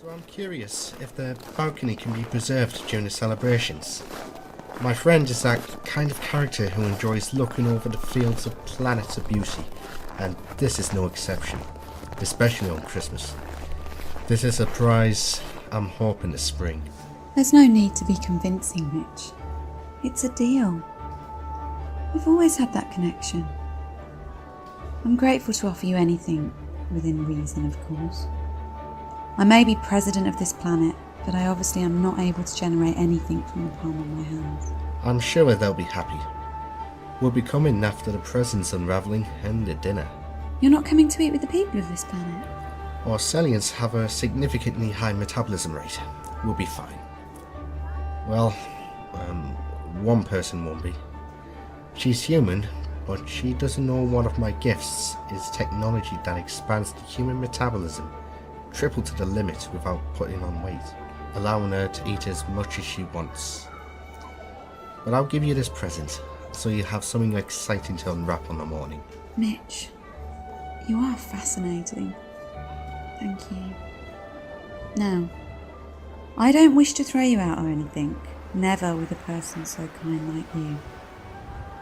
So I'm curious if the balcony can be preserved during the celebrations. My friend is that kind of character who enjoys looking over the fields of planets of beauty, and this is no exception, especially on Christmas. This is a prize I'm hoping to spring. There's no need to be convincing, Mitch. It's a deal. We've always had that connection. I'm grateful to offer you anything, within reason, of course. I may be president of this planet, but I obviously am not able to generate anything from the palm of my hands. I'm sure they'll be happy. We'll be coming after the presents unravelling and the dinner. You're not coming to eat with the people of this planet? Our Celians have a significantly high metabolism rate. We'll be fine. Well, one person won't be. She's human, but she doesn't know one of my gifts is technology that expands the human metabolism triple to the limit without putting on weight, allowing her to eat as much as she wants. But I'll give you this present, so you have something exciting to unwrap on the morning. Mitch, you are fascinating. Thank you. Now, I don't wish to throw you out or anything, never with a person so kind like you.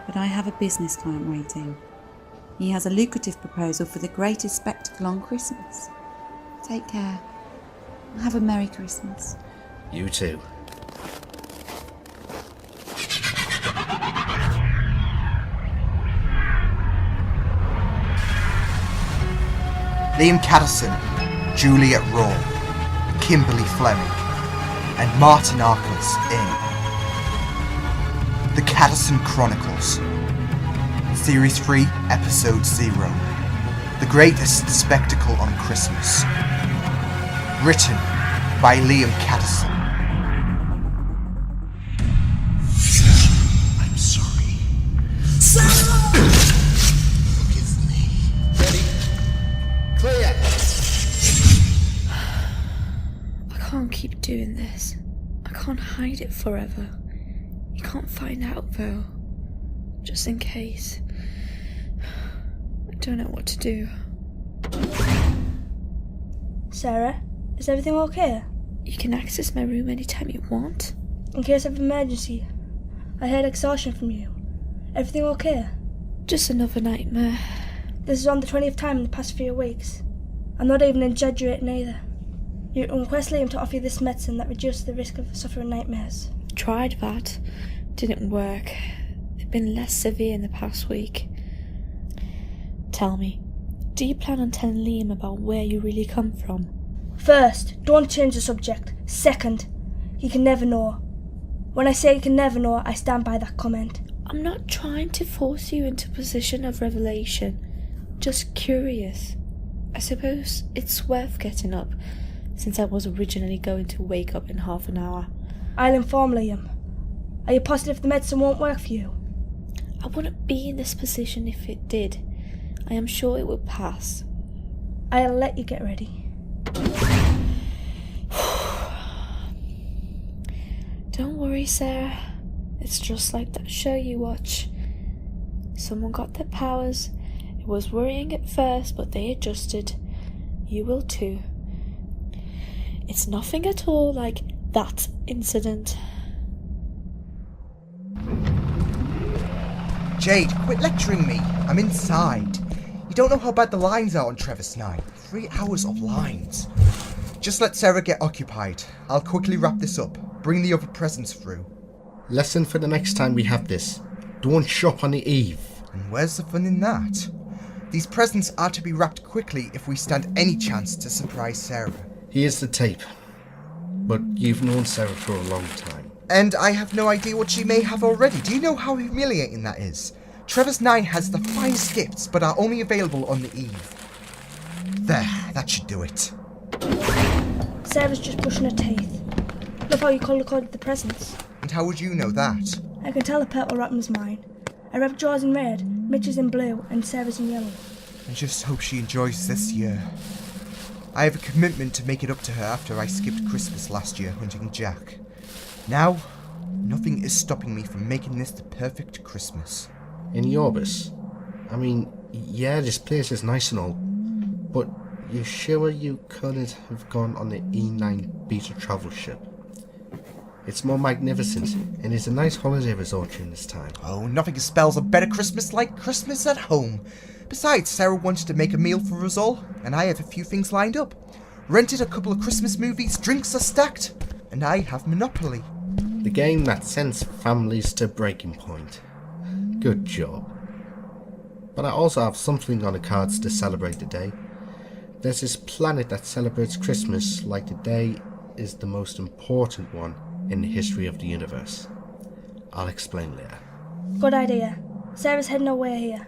But I have a business client waiting. He has a lucrative proposal for the greatest spectacle on Christmas. Take care. Have a Merry Christmas. You too. Liam Catterson, Juliet Kimberley Fleming, and Martin Arkless in The Catterson Chronicles, Series 3, Episode 0, The Greatest Spectacle on Christmas. Written by Liam Catterson. I'm sorry. Forgive me. Ready? Clear! I can't keep doing this. I can't hide it forever. You can't find out though. Just in case. I don't know what to do. Sarah, is everything okay? You can access my room anytime you want. In case of emergency, I heard exhaustion from you. Everything okay? Just another nightmare. This is on the 20th time in the past few weeks. I'm not even exaggerating either. You request Liam to offer you this medicine that reduces the risk of suffering nightmares. Tried that. Didn't work. They've been less severe in the past week. Tell me, do you plan on telling Liam about where you really come from? First, don't change the subject. Second, he can never know. When I say he can never know, I stand by that comment. I'm not trying to force you into a position of revelation. Just curious. I suppose it's worth getting up, since I was originally going to wake up in half an hour. I'll inform Liam. Are you positive the medicine won't work for you? I wouldn't be in this position if it did. I am sure it would pass. I'll let you get ready. Don't worry, Sarah. It's just like that show you watch. Someone got their powers. It was worrying at first, but they adjusted. You will too. It's nothing at all like that incident. Jade, quit lecturing me. I'm inside. You don't know how bad the lines are on Trevor's 9. 3 hours of lines. Just let Sarah get occupied. I'll quickly wrap this up. Bring the other presents through. Lesson for the next time we have this. Don't shop on the eve. And where's the fun in that? These presents are to be wrapped quickly if we stand any chance to surprise Sarah. Here's the tape. But you've known Sarah for a long time. And I have no idea what she may have already. Do you know how humiliating that is? Trevor's 9 has the finest gifts, but are only available on the eve. There, that should do it. Sarah's just brushing her teeth. Love how you colour-coded the presents. And how would you know that? I can tell the purple wrapping's mine. I wrapped yours in red, Mitch's in blue, and Sarah's in yellow. I just hope she enjoys this year. I have a commitment to make it up to her after I skipped Christmas last year hunting Jack. Now, nothing is stopping me from making this the perfect Christmas. In the Orbis? I mean, yeah, this place is nice and all, but you sure you couldn't have gone on the E9 beta travel ship? It's more magnificent, and it's a nice holiday resort during this time. Oh, nothing spells a better Christmas like Christmas at home. Besides, Sarah wanted to make a meal for us all, and I have a few things lined up. Rented a couple of Christmas movies, drinks are stacked, and I have Monopoly. The game that sends families to breaking point. Good job. But I also have something on the cards to celebrate the day. There's this planet that celebrates Christmas like the day is the most important one in the history of the universe. I'll explain later. Good idea. Sarah's heading away here.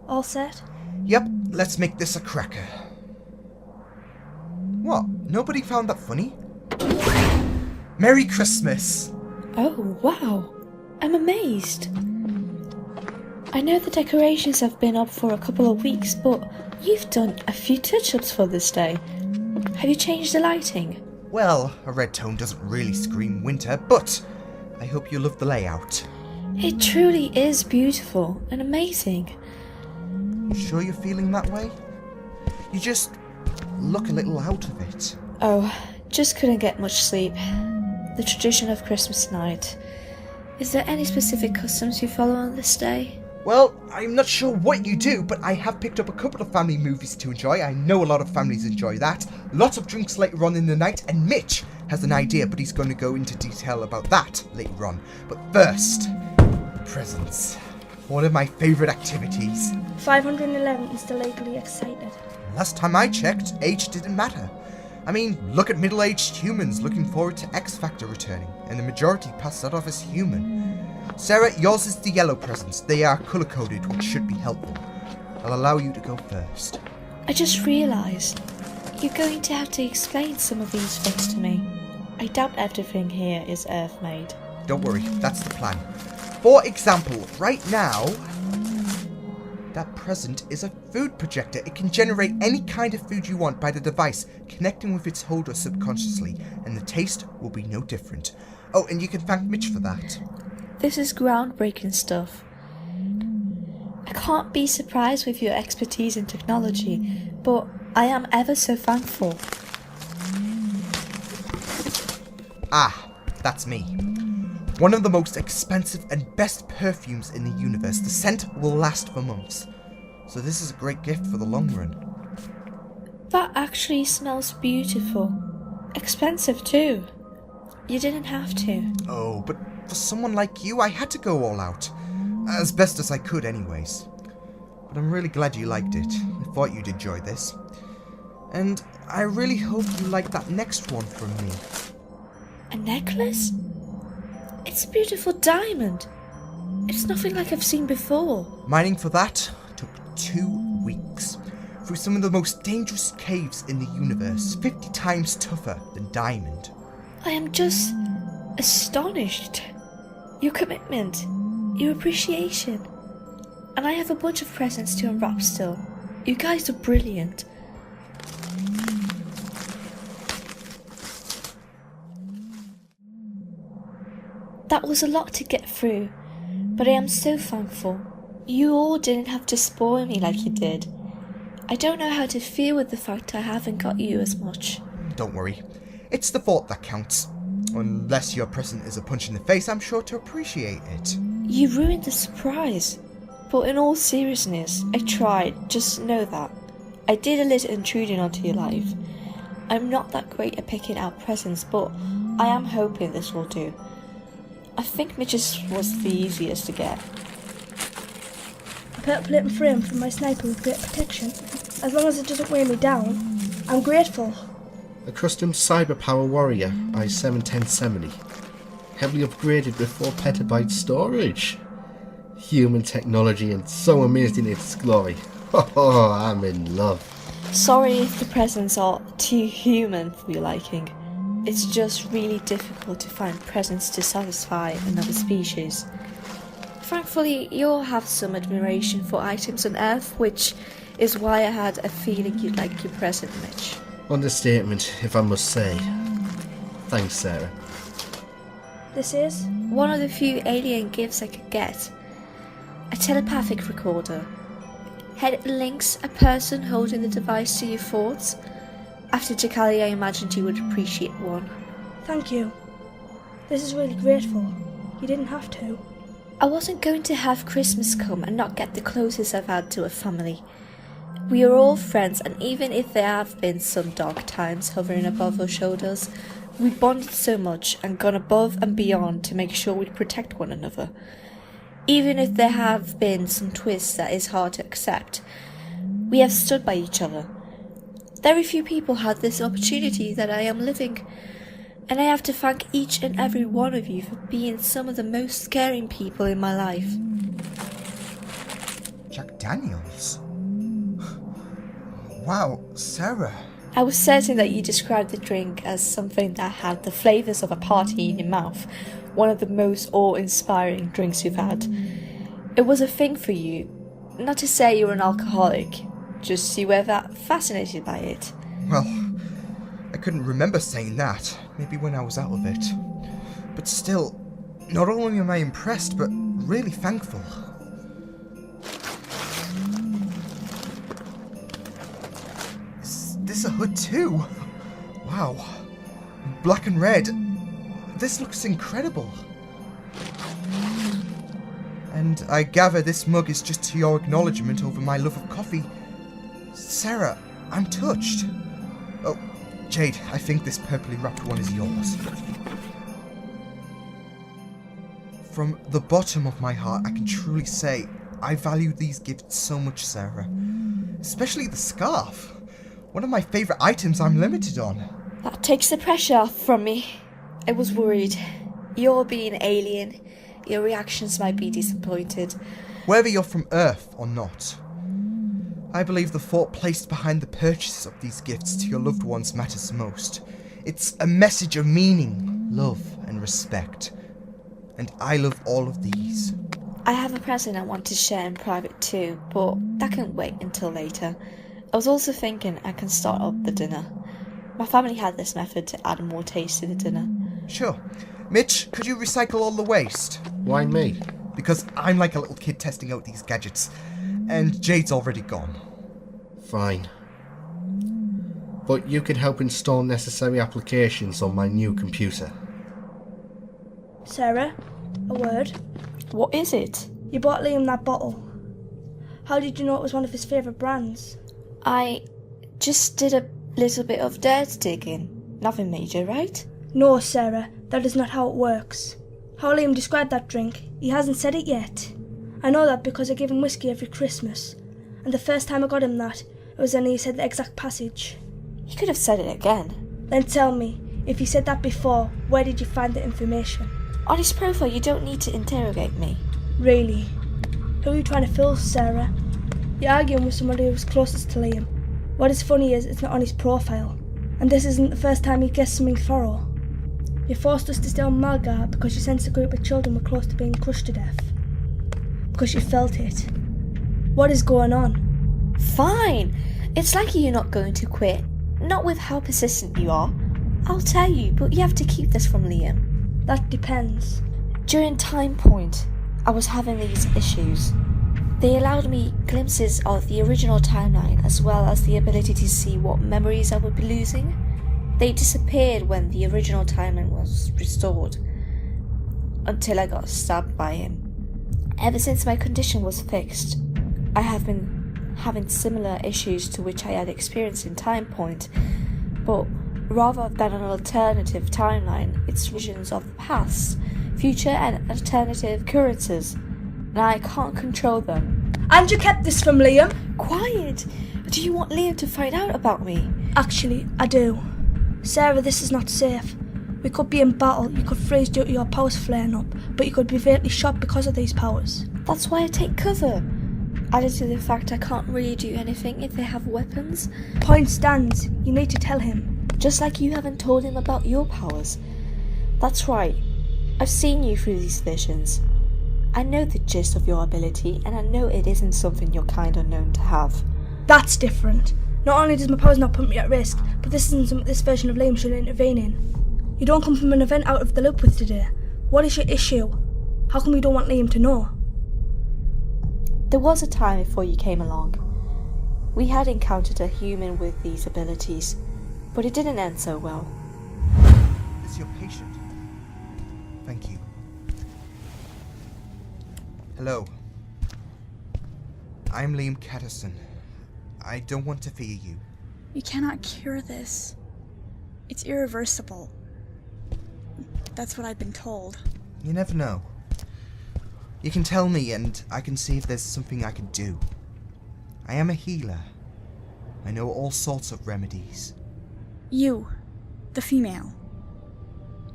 All set? Yep, let's make this a cracker. What? Nobody found that funny? Merry Christmas! Oh, wow. I'm amazed. I know the decorations have been up for a couple of weeks, but you've done a few touch-ups for this day. Have you changed the lighting? Well, a red tone doesn't really scream winter, but I hope you love the layout. It truly is beautiful and amazing. You sure you're feeling that way? You just look a little out of it. Oh, just couldn't get much sleep. The tradition of Christmas night. Is there any specific customs you follow on this day? Well, I'm not sure what you do, but I have picked up a couple of family movies to enjoy. I know a lot of families enjoy that. Lots of drinks later on in the night, and Mitch has an idea, but he's going to go into detail about that later on. But first, presents. One of my favourite activities. 511 is legally excited. Last time I checked, age didn't matter. I mean, look at middle-aged humans looking forward to X Factor returning, and the majority pass that off as human. Sarah, yours is the yellow presents. They are colour-coded, which should be helpful. I'll allow you to go first. I just realised you're going to have to explain some of these things to me. I doubt everything here is Earth-made. Don't worry, that's the plan. For example, right now, that present is a food projector. It can generate any kind of food you want by the device, connecting with its holder subconsciously, and the taste will be no different. Oh, and you can thank Mitch for that. This is groundbreaking stuff. I can't be surprised with your expertise in technology, but I am ever so thankful. Ah, that's me. One of the most expensive and best perfumes in the universe. The scent will last for months. So this is a great gift for the long run. That actually smells beautiful. Expensive too. You didn't have to. Oh, but for someone like you, I had to go all out. As best as I could anyways. But I'm really glad you liked it. I thought you'd enjoy this. And I really hope you like that next one from me. A necklace? It's a beautiful diamond. It's nothing like I've seen before. Mining for that took 2 weeks. Through some of the most dangerous caves in the universe. 50 times tougher than diamond. I am just astonished. Your commitment, your appreciation. And I have a bunch of presents to unwrap still. You guys are brilliant. That was a lot to get through, but I am so thankful. You all didn't have to spoil me like you did. I don't know how to feel with the fact I haven't got you as much. Don't worry. It's the thought that counts. Unless your present is a punch in the face, I'm sure to appreciate it. You ruined the surprise. But in all seriousness, I tried, just know that. I did a little intruding onto your life. I'm not that great at picking out presents, but I am hoping this will do. I think Mitch's was the easiest to get. A purple frame from my sniper with great protection. As long as it doesn't weigh me down, I'm grateful. A custom Cyber Power Warrior i7-1070. Heavily upgraded with 4 petabyte storage. Human technology and so amazing in its glory. Oh, I'm in love. Sorry if the presents are too human for your liking. It's just really difficult to find presents to satisfy another species. Thankfully, you all have some admiration for items on Earth, which is why I had a feeling you'd like your present, Mitch. Understatement, if I must say. Thanks, Sarah. This is? One of the few alien gifts I could get. A telepathic recorder. head links a person holding the device to your thoughts. After Takali, I imagined you would appreciate one. Thank you. This is really grateful. You didn't have to. I wasn't going to have Christmas come and not get the closest I've had to a family. We are all friends, and even if there have been some dark times hovering above our shoulders, we bonded so much and gone above and beyond to make sure we'd protect one another. Even if there have been some twists that is hard to accept, we have stood by each other. Very few people had this opportunity that I am living, and I have to thank each and every one of you for being some of the most caring people in my life. Jack Daniels? Wow, Sarah. I was certain that you described the drink as something that had the flavours of a party in your mouth, one of the most awe-inspiring drinks you've had. It was a thing for you, not to say you're an alcoholic, just you were that fascinated by it. Well, I couldn't remember saying that, maybe when I was out of it. But still, not only am I impressed, but really thankful. Is this a hood too? Wow. Black and red. This looks incredible. And I gather this mug is just to your acknowledgement over my love of coffee. Sarah, I'm touched. Oh, Jade, I think this purpley wrapped one is yours. From the bottom of my heart, I can truly say I value these gifts so much, Sarah. Especially the scarf. One of my favourite items I'm limited on. That takes the pressure off from me. I was worried. You're being alien. Your reactions might be disappointed. Whether you're from Earth or not, I believe the thought placed behind the purchase of these gifts to your loved ones matters most. It's a message of meaning, love, and respect. And I love all of these. I have a present I want to share in private too, but that can wait until later. I was also thinking I can start up the dinner. My family had this method to add more taste to the dinner. Sure. Mitch, could you recycle all the waste? Why me? Because I'm like a little kid testing out these gadgets, and Jade's already gone. Fine. But you can help install necessary applications on my new computer. Sarah, a word. What is it? You bought Liam that bottle. How did you know it was one of his favourite brands? I just did a little bit of dirt digging. Nothing major, right? No, Sarah, that is not how it works. How Liam described that drink, he hasn't said it yet. I know that because I give him whiskey every Christmas. And the first time I got him that, it was when he said the exact passage. He could have said it again. Then tell me, if he said that before, where did you find the information? On his profile, you don't need to interrogate me. Really? Who are you trying to fool, Sarah? You're arguing with somebody who was closest to Liam. What is funny is it's not on his profile. And this isn't the first time he guessed something thorough. You forced us to stay on Malgar because you sensed a group of children were close to being crushed to death. Because you felt it. What is going on? Fine. It's like you're not going to quit. Not with how persistent you are. I'll tell you, but you have to keep this from Liam. That depends. During Time Point, I was having these issues. They allowed me glimpses of the original timeline as well as the ability to see what memories I would be losing. They disappeared when the original timeline was restored, until I got stabbed by him. Ever since my condition was fixed, I have been having similar issues to which I had experienced in Time Point, but rather than an alternative timeline, it's visions of the past, future and alternative occurrences, and I can't control them. And you kept this from Liam? Quiet! Do you want Liam to find out about me? Actually, I do. Sarah, this is not safe. We could be in battle, you could freeze due to your powers flaring up, but you could be fatally shot because of these powers. That's why I take cover. Added to the fact I can't really do anything if they have weapons. Point stands. You need to tell him. Just like you haven't told him about your powers. That's right. I've seen you through these visions. I know the gist of your ability, and I know it isn't something you're kind of known to have. That's different. Not only does my powers not put me at risk, but this isn't something this version of Liam should intervene in. You don't come from an event out of the loop with today. What is your issue? How come you don't want Liam to know? There was a time before you came along. We had encountered a human with these abilities, but it didn't end so well. Is your patient? Thank you. Hello. I'm Liam Catterson. I don't want to fear you. You cannot cure this. It's irreversible. That's what I've been told. You never know. You can tell me and I can see if there's something I can do. I am a healer. I know all sorts of remedies. You, the female.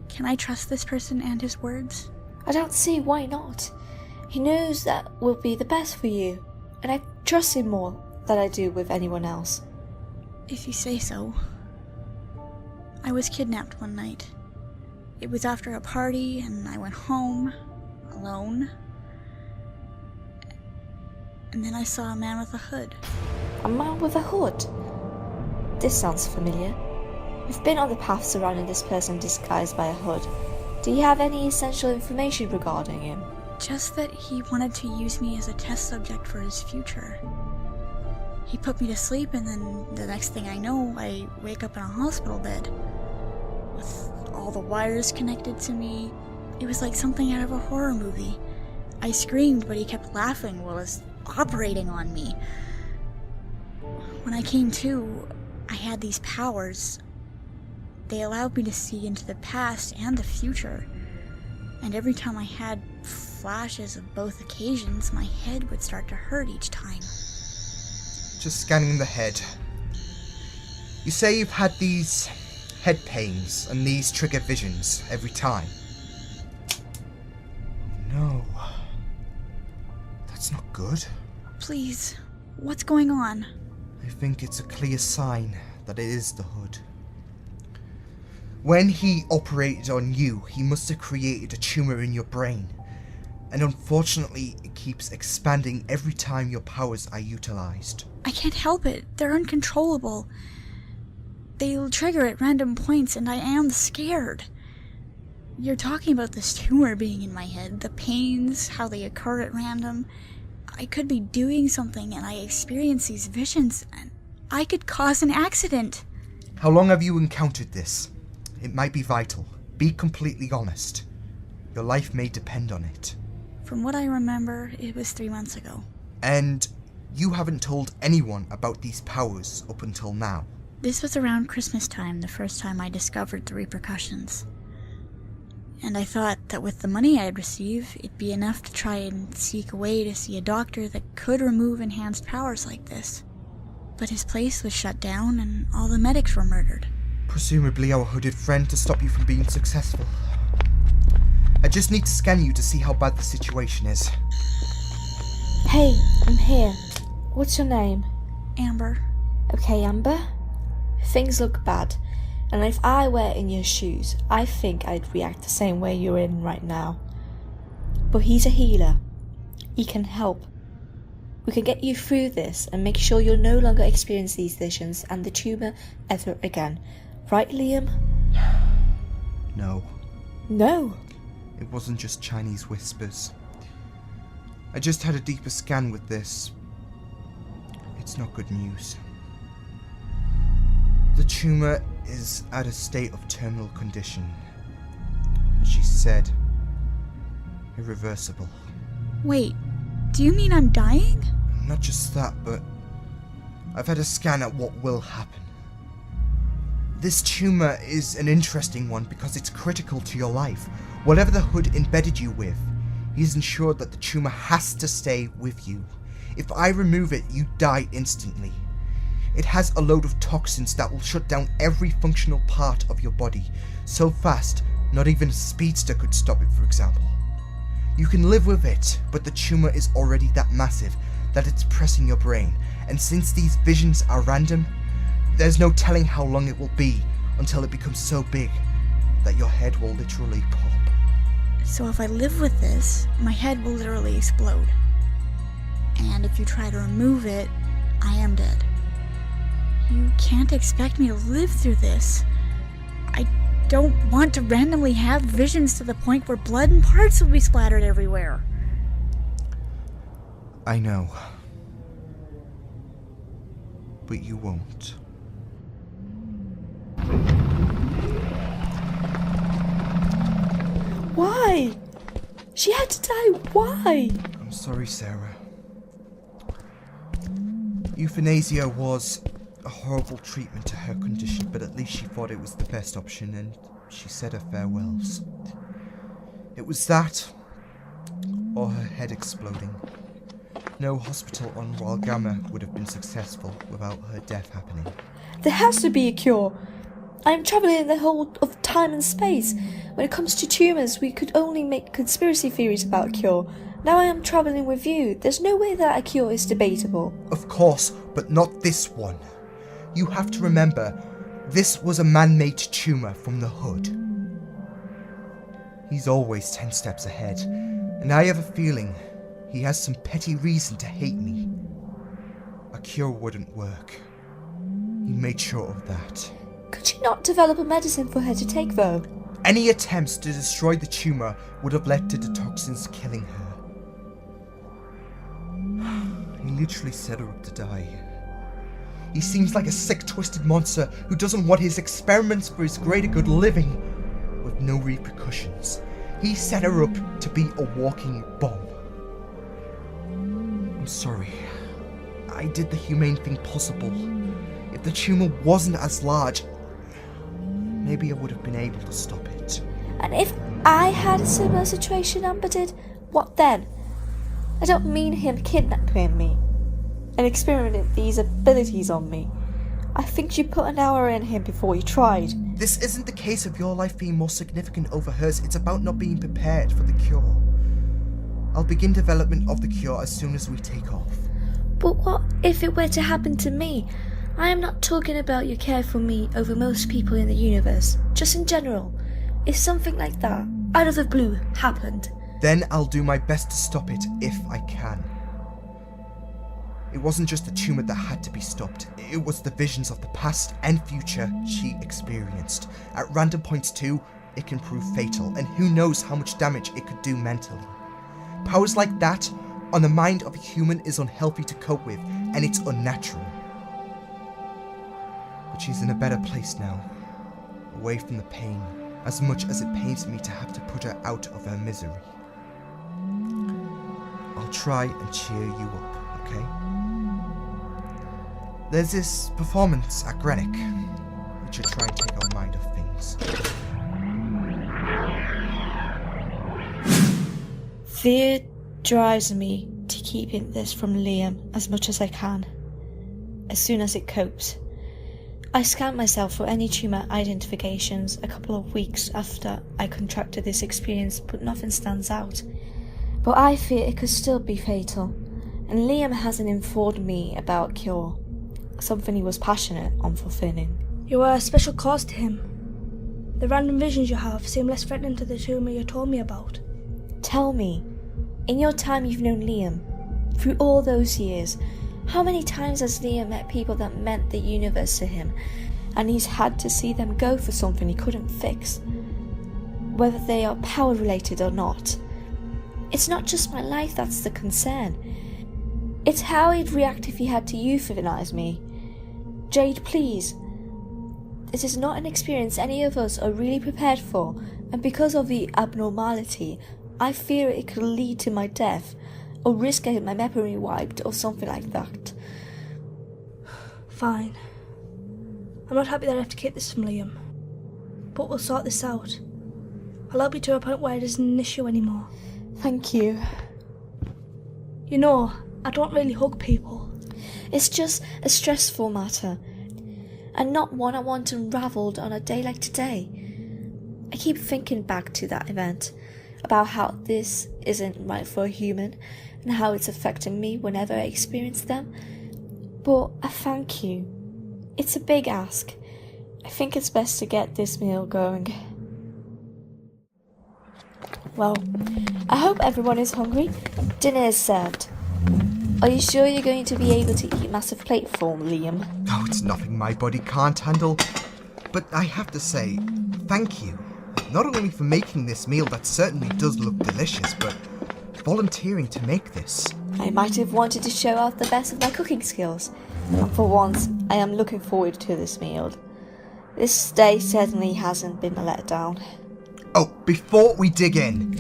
Can I trust this person and his words? I don't see why not. He knows that will be the best for you, and I trust him more than I do with anyone else. If you say so. I was kidnapped one night. It was after a party, and I went home, alone. And then I saw a man with a hood. A man with a hood? This sounds familiar. We've been on the path surrounding this person disguised by a hood. Do you have any essential information regarding him? Just that he wanted to use me as a test subject for his future. He put me to sleep, and then the next thing I know, I wake up in a hospital bed. With all the wires connected to me. It was like something out of a horror movie. I screamed, but he kept laughing while he was operating on me. When I came to, I had these powers. They allowed me to see into the past and the future. And every time I had flashes of both occasions, my head would start to hurt each time. Just scanning the head. You say you've had these head pains and these trigger visions every time. No. That's not good. Please, what's going on? I think it's a clear sign that it is the hood. When he operated on you, he must have created a tumor in your brain. And unfortunately, it keeps expanding every time your powers are utilized. I can't help it. They're uncontrollable. They'll trigger at random points, and I am scared. You're talking about this tumor being in my head, the pains, how they occur at random. I could be doing something and I experience these visions, and I could cause an accident. How long have you encountered this? It might be vital. Be completely honest. Your life may depend on it. From what I remember, it was 3 months ago. And you haven't told anyone about these powers up until now. This was around Christmas time, the first time I discovered the repercussions. And I thought that with the money I'd receive, it'd be enough to try and seek a way to see a doctor that could remove enhanced powers like this. But his place was shut down and all the medics were murdered. Presumably our hooded friend to stop you from being successful. I just need to scan you to see how bad the situation is. Hey, I'm here. What's your name? Amber. Okay, Amber. Things look bad, and if I were in your shoes, I think I'd react the same way you're in right now. But he's a healer. He can help. We can get you through this and make sure you'll no longer experience these visions and the tumor ever again. Right, Liam? No. No. It wasn't just Chinese whispers. I just had a deeper scan with this. It's not good news. The tumor is at a state of terminal condition. As she said, irreversible. Wait, do you mean I'm dying? Not just that, but I've had a scan at what will happen. This tumor is an interesting one because it's critical to your life. Whatever the hood embedded you with, he's ensured that the tumor has to stay with you. If I remove it, you die instantly. It has a load of toxins that will shut down every functional part of your body, so fast, not even a speedster could stop it, for example. You can live with it, but the tumor is already that massive that it's pressing your brain, and since these visions are random, there's no telling how long it will be until it becomes so big that your head will literally pop. So if I live with this, my head will literally explode. And if you try to remove it, I am dead. You can't expect me to live through this. I don't want to randomly have visions to the point where blood and parts will be splattered everywhere. I know. but you won't. Why? She had to die. Why? I'm sorry, Sarah. Euthanasia was a horrible treatment to her condition, but at least she thought it was the best option, and she said her farewells. It was that, or her head exploding. No hospital on Royal Gamma would have been successful without her death happening. There has to be a cure. I am travelling in the whole of time and space. When it comes to tumours, we could only make conspiracy theories about a cure. Now I am travelling with you. There's no way that a cure is debatable. Of course, but not this one. You have to remember, this was a man-made tumour from the hood. He's always 10 steps ahead, and I have a feeling he has some petty reason to hate me. A cure wouldn't work. He made sure of that. Could you not develop a medicine for her to take, though? Any attempts to destroy the tumour would have led to the toxins killing her. He literally set her up to die. He seems like a sick, twisted monster who doesn't want his experiments for his greater good living with no repercussions. He set her up to be a walking bomb. I'm sorry. I did the humane thing possible. If the tumour wasn't as large, maybe I would have been able to stop it. And if I had a similar situation Amber did, what then? I don't mean him kidnapping me and experimenting these abilities on me. I think you put an hour in him before you tried. This isn't the case of your life being more significant over hers. It's about not being prepared for the cure. I'll begin development of the cure as soon as we take off. But what if it were to happen to me? I am not talking about your care for me over most people in the universe, just in general. If something like that, out of the blue, happened, then I'll do my best to stop it if I can. It wasn't just the tumour that had to be stopped, it was the visions of the past and future she experienced. At random points too, it can prove fatal, and who knows how much damage it could do mentally. Powers like that on the mind of a human is unhealthy to cope with, and it's unnatural. But she's in a better place now, away from the pain, as much as it pains me to have to put her out of her misery. I'll try and cheer you up, okay? There's this performance at Greenwich. We should try and take our mind off things. fear drives me to keeping this from Liam as much as I can, as soon as it copes. I scanned myself for any tumour identifications a couple of weeks after I contracted this experience, but nothing stands out. But I fear it could still be fatal, and Liam hasn't informed me about cure, something he was passionate on fulfilling. You are a special cause to him. The random visions you have seem less threatening to the tumour you told me about. Tell me, in your time you've known Liam, through all those years, how many times has Liam met people that meant the universe to him, and he's had to see them go for something he couldn't fix, whether they are power related or not? It's not just my life that's the concern. It's how he'd react if he had to euthanize me. Jade, please. This is not an experience any of us are really prepared for, and because of the abnormality, I fear it could lead to my death, or risk getting my memory wiped, or something like that. Fine. I'm not happy that I have to keep this from Liam, but we'll sort this out. I'll help you to a point where it isn't an issue anymore. Thank you. You know, I don't really hug people. It's just a stressful matter, and not one I want unravelled on a day like today. I keep thinking back to that event, about how this isn't right for a human, and how it's affecting me whenever I experience them. But I thank you. It's a big ask. I think it's best to get this meal going. Well, I hope everyone is hungry. Dinner is served. Are you sure you're going to be able to eat a massive plateful, Liam? Oh, it's nothing my body can't handle. But I have to say, thank you. Not only for making this meal that certainly does look delicious, but volunteering to make this. I might have wanted to show off the best of my cooking skills. And for once, I am looking forward to this meal. This day certainly hasn't been a letdown. Oh, before we dig in,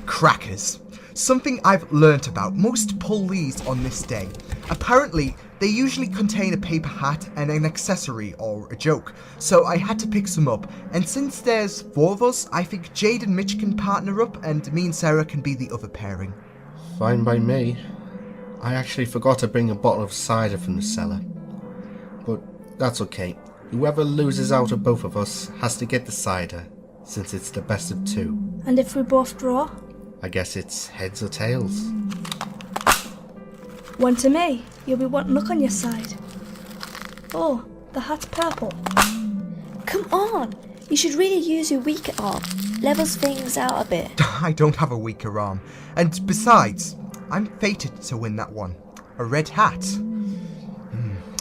crackers. Something I've learnt about most pull these on this day. Apparently, they usually contain a paper hat and an accessory or a joke, so I had to pick some up. And since there's 4 of us, I think Jade and Mitch can partner up, and me and Sarah can be the other pairing. Fine by me. I actually forgot to bring a bottle of cider from the cellar. But that's okay. Whoever loses out of both of us has to get the cider, since it's the best of 2. And if we both draw? I guess it's heads or tails. 1 to me. You'll be wanting luck on your side. Oh, the hat's purple. Come on! You should really use your weaker arm. Levels things out a bit. I don't have a weaker arm. And besides, I'm fated to win that one. A red hat.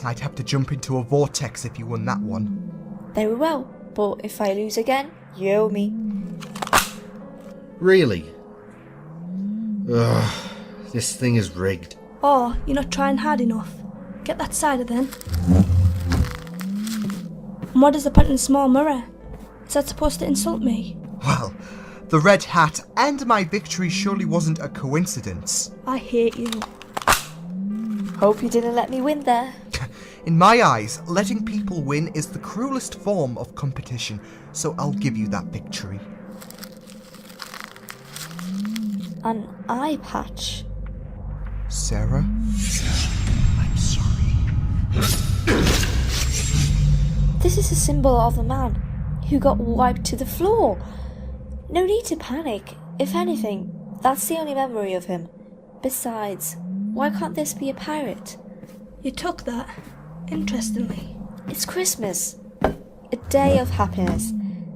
I'd have to jump into a vortex if you won that one. Very well, but if I lose again, you owe me. Really? Ugh, this thing is rigged. Oh, you're not trying hard enough. Get that cider then. And what is the point in a small mirror? Is that supposed to insult me? Well, the red hat and my victory surely wasn't a coincidence. I hate you. Hope you didn't let me win there. In my eyes, letting people win is the cruelest form of competition, so I'll give you that victory. An eye patch. Sarah? I'm sorry. This is a symbol of a man who got wiped to the floor. No need to panic. If anything, that's the only memory of him. Besides, why can't this be a pirate? You took that. Interestingly. It's Christmas. A day of happiness.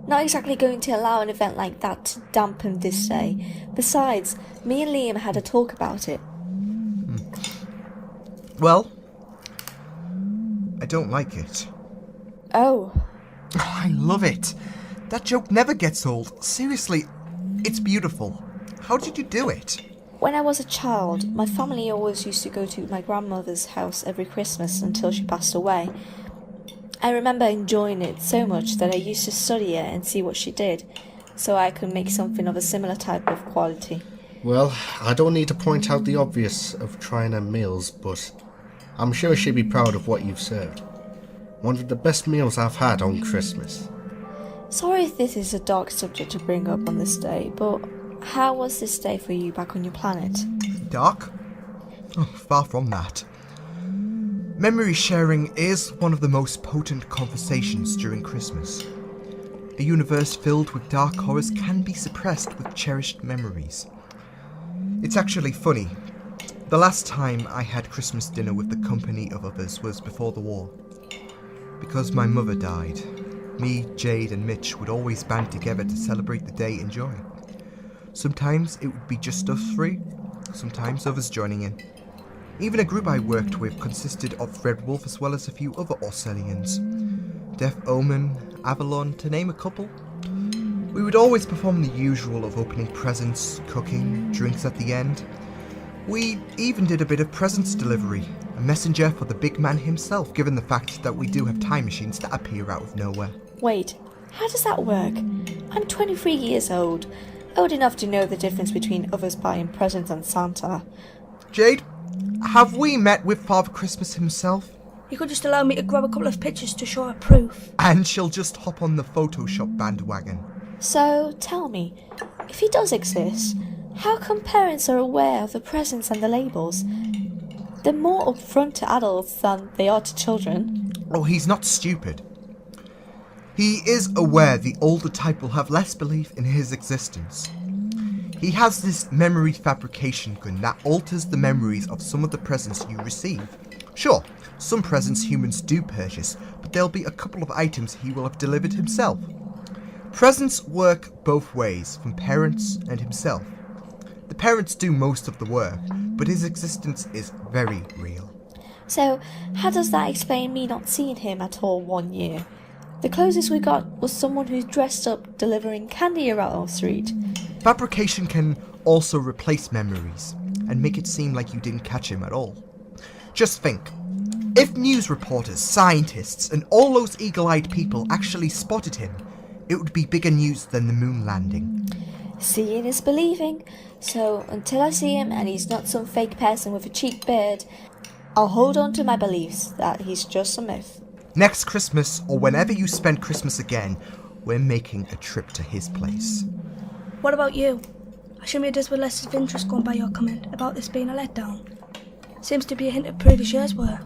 Not exactly going to allow an event like that to dampen this day. Besides, me and Liam had a talk about it. Well, I don't like it. Oh. I love it. That joke never gets old. Seriously, it's beautiful. How did you do it? When I was a child, my family always used to go to my grandmother's house every Christmas until she passed away. I remember enjoying it so much that I used to study it and see what she did, so I could make something of a similar type of quality. Well, I don't need to point out the obvious of trying her meals, but I'm sure she'd be proud of what you've served. One of the best meals I've had on Christmas. Sorry if this is a dark subject to bring up on this day, but how was this day for you back on your planet? Dark? Oh, far from that. Memory sharing is one of the most potent conversations during Christmas. A universe filled with dark horrors can be suppressed with cherished memories. It's actually funny. The last time I had Christmas dinner with the company of others was before the war. Because my mother died, me, Jade and Mitch would always band together to celebrate the day in joy. Sometimes it would be just us 3, sometimes others joining in. Even a group I worked with consisted of Red Wolf as well as a few other Orcellians. Death Omen, Avalon, to name a couple. We would always perform the usual of opening presents, cooking, drinks at the end. We even did a bit of presents delivery, a messenger for the big man himself, given the fact that we do have time machines that appear out of nowhere. Wait, how does that work? I'm 23 years old enough to know the difference between others buying presents and Santa. Jade, have we met with Father Christmas himself? You could just allow me to grab a couple of pictures to show her proof. And she'll just hop on the Photoshop bandwagon. So, tell me, if he does exist, how come parents are aware of the presents and the labels? They're more upfront to adults than they are to children. Oh, he's not stupid. He is aware the older type will have less belief in his existence. He has this memory fabrication gun that alters the memories of some of the presents you receive. Sure, some presents humans do purchase, but there'll be a couple of items he will have delivered himself. Presents work both ways, from parents and himself. The parents do most of the work, but his existence is very real. So, how does that explain me not seeing him at all 1 year? The closest we got was someone who dressed up delivering candy around our street. Fabrication can also replace memories and make it seem like you didn't catch him at all. Just think, If news reporters, scientists, and all those eagle-eyed people actually spotted him, it would be bigger news than the moon landing. Seeing is believing, so until I see him and he's not some fake person with a cheap beard, I'll hold on to my beliefs that he's just a myth. Next Christmas, or whenever you spend Christmas again, we're making a trip to his place. What about you? I assume it does with less of interest going by your comment about this being a letdown. Seems to be a hint of previous years were.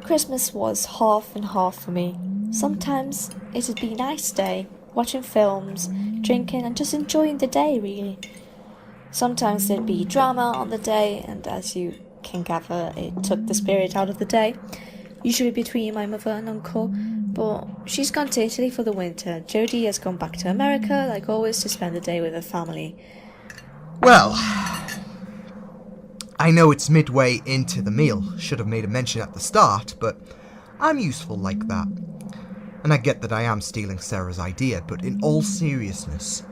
Christmas was half and half for me. Sometimes it'd be a nice day, watching films, drinking and just enjoying the day really. Sometimes there'd be drama on the day, and as you can gather, it took the spirit out of the day. Usually between my mother and uncle, but she's gone to Italy for the winter. Jodie has gone back to America, like always, to spend the day with her family. Well, I know it's midway into the meal, should have made a mention at the start, but I'm useful like that. And I get that I am stealing Sarah's idea, but in all seriousness,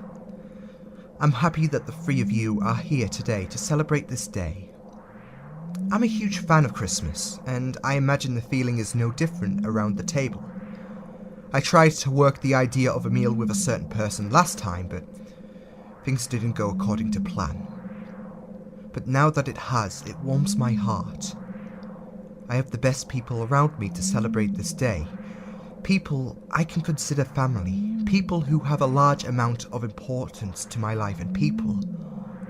I'm happy that the three of you are here today to celebrate this day. I'm a huge fan of Christmas, and I imagine the feeling is no different around the table. I tried to work the idea of a meal with a certain person last time, but things didn't go according to plan. But now that it has, it warms my heart. I have the best people around me to celebrate this day. People I can consider family. People who have a large amount of importance to my life, and people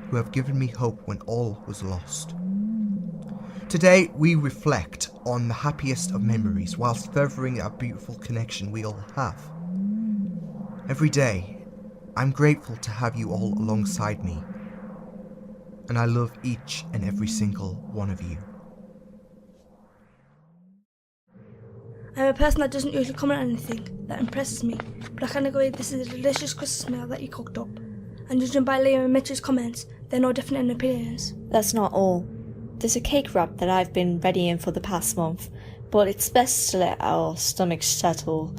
who have given me hope when all was lost. Today we reflect on the happiest of memories whilst furthering our beautiful connection we all have. Every day, I'm grateful to have you all alongside me, and I love each and every single one of you. I'm a person that doesn't usually comment on anything that impresses me, but I can agree this is a delicious Christmas meal that you cooked up. And judging by Liam and Mitch's comments, they're no different in opinions. That's not all. There's a cake wrap that I've been readying for the past month, but it's best to let our stomachs settle.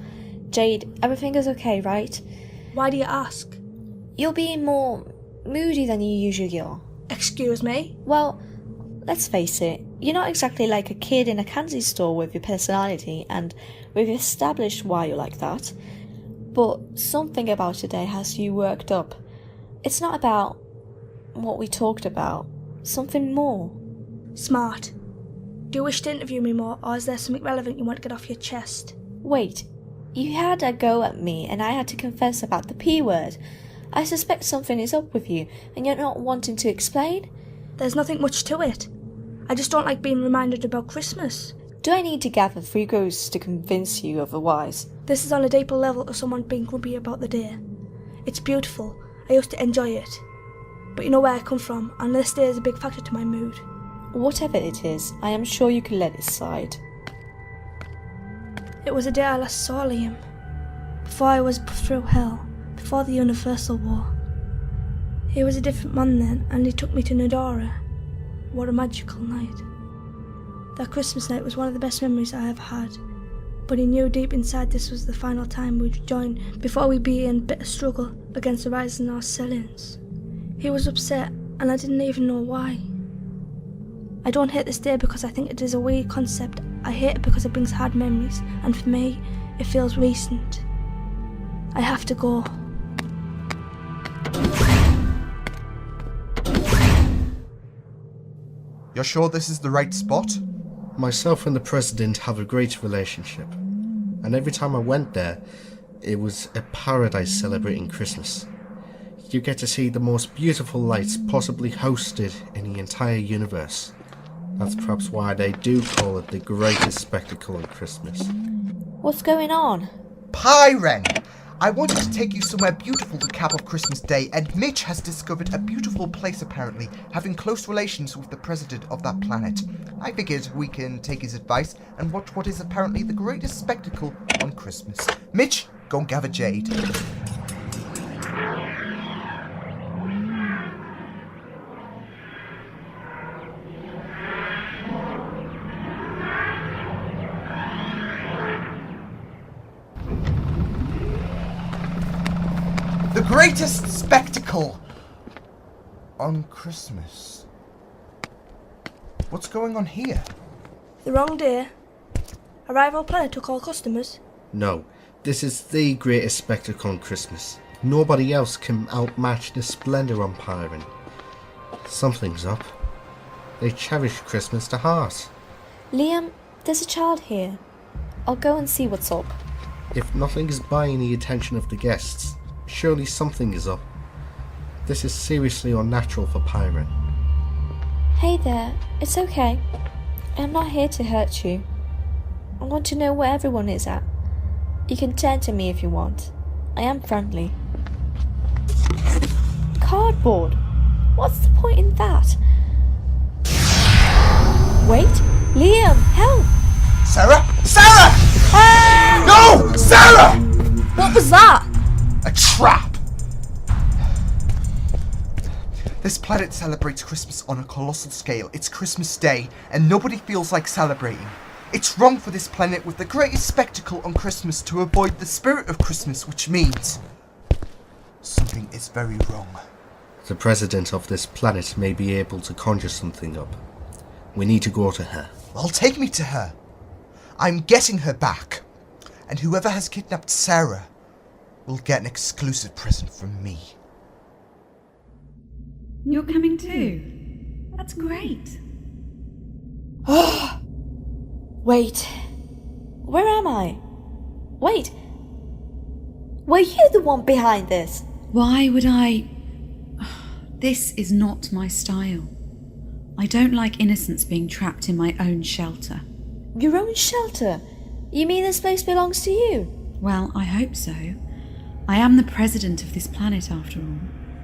Jade, everything is okay, right? Why do you ask? You're being more moody than you usually are. Excuse me? Well, let's face it, you're not exactly like a kid in a candy store with your personality, and we've established why you're like that. But something about today has you worked up. It's not about what we talked about, something more. Smart. Do you wish to interview me more, or is there something relevant you want to get off your chest? Wait, you had a go at me and I had to confess about the P word. I suspect something is up with you, and you're not wanting to explain? There's nothing much to it. I just don't like being reminded about Christmas. Do I need to gather 3 ghosts to convince you otherwise? This is on a deeper level of someone being grumpy about the day. It's beautiful. I used to enjoy it. But you know where I come from, and this day is a big factor to my mood. Whatever it is, I am sure you can let it slide. It was the day I last saw Liam. Before I was through hell. Before the Universal War. He was a different man then, and he took me to Nadara. What a magical night. That Christmas night was one of the best memories I ever had. But he knew deep inside this was the final time we'd join before we'd be in bitter struggle against the rise in our sell-ins. He was upset, and I didn't even know why. I don't hate this day because I think it is a weird concept. I hate it because it brings hard memories, and for me, it feels recent. I have to go. You're sure this is the right spot? Myself and the President have a great relationship, and every time I went there, it was a paradise celebrating Christmas. You get to see the most beautiful lights possibly hosted in the entire universe. That's perhaps why they do call it the greatest spectacle on Christmas. What's going on? Pyren! I wanted to take you somewhere beautiful to cap off Christmas Day, and Mitch has discovered a beautiful place apparently, having close relations with the president of that planet. I figured we can take his advice and watch what is apparently the greatest spectacle on Christmas. Mitch, go and gather Jade. The greatest spectacle on Christmas. What's going on here? The wrong day, A rival planet took all customers? No, this is the greatest spectacle on Christmas. Nobody else can outmatch the splendour on Pyren. Something's up. They cherish Christmas to heart. Liam, there's a child here. I'll go and see what's up. If nothing is buying the attention of the guests, surely something is up. This is seriously unnatural for Pyren. Hey there, it's okay. I'm not here to hurt you. I want to know where everyone is at. You can turn to me if you want. I am friendly. Cardboard? What's the point in that? Wait, Liam, help! Sarah? Sarah! No! Sarah! What was that? A trap! This planet celebrates Christmas on a colossal scale. It's Christmas Day, and nobody feels like celebrating. It's wrong for this planet with the greatest spectacle on Christmas to avoid the spirit of Christmas, which means something is very wrong. The president of this planet may be able to conjure something up. We need to go to her. Well, take me to her. I'm getting her back. And whoever has kidnapped Sarah will get an exclusive present from me. You're coming too? That's great. Wait, where am I? Wait, were you the one behind this? Why would I... This is not my style. I don't like innocents being trapped in my own shelter. Your own shelter? You mean this place belongs to you? Well, I hope so. I am the president of this planet, after all.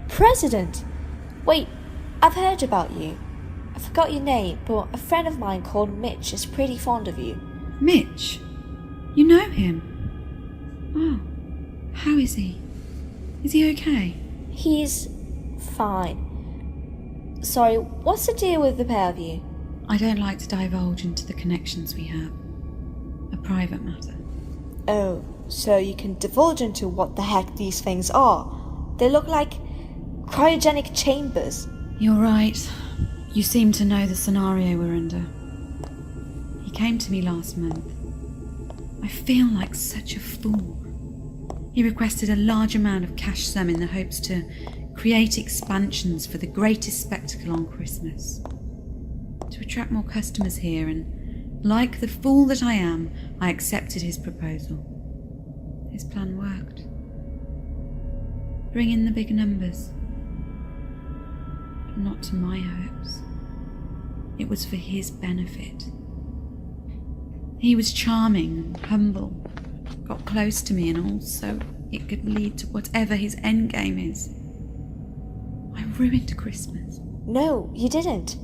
President? Wait, I've heard about you. I forgot your name, but a friend of mine called Mitch is pretty fond of you. Mitch? You know him? Oh, how is he? Is he okay? He's fine. Sorry, what's the deal with the pair of you? I don't like to divulge into the connections we have. A private matter. Oh, so you can divulge into what the heck these things are. They look like cryogenic chambers. You're right. You seem to know the scenario we're under. He came to me last month. I feel like such a fool. He requested a large amount of cash sum in the hopes to create expansions for the greatest spectacle on Christmas. To attract more customers here, and like the fool that I am, I accepted his proposal. His plan worked. Bring in the big numbers. But not to my hopes. It was for his benefit. He was charming and humble, got close to me, and also it could lead to whatever his endgame is. I ruined Christmas. No, you didn't.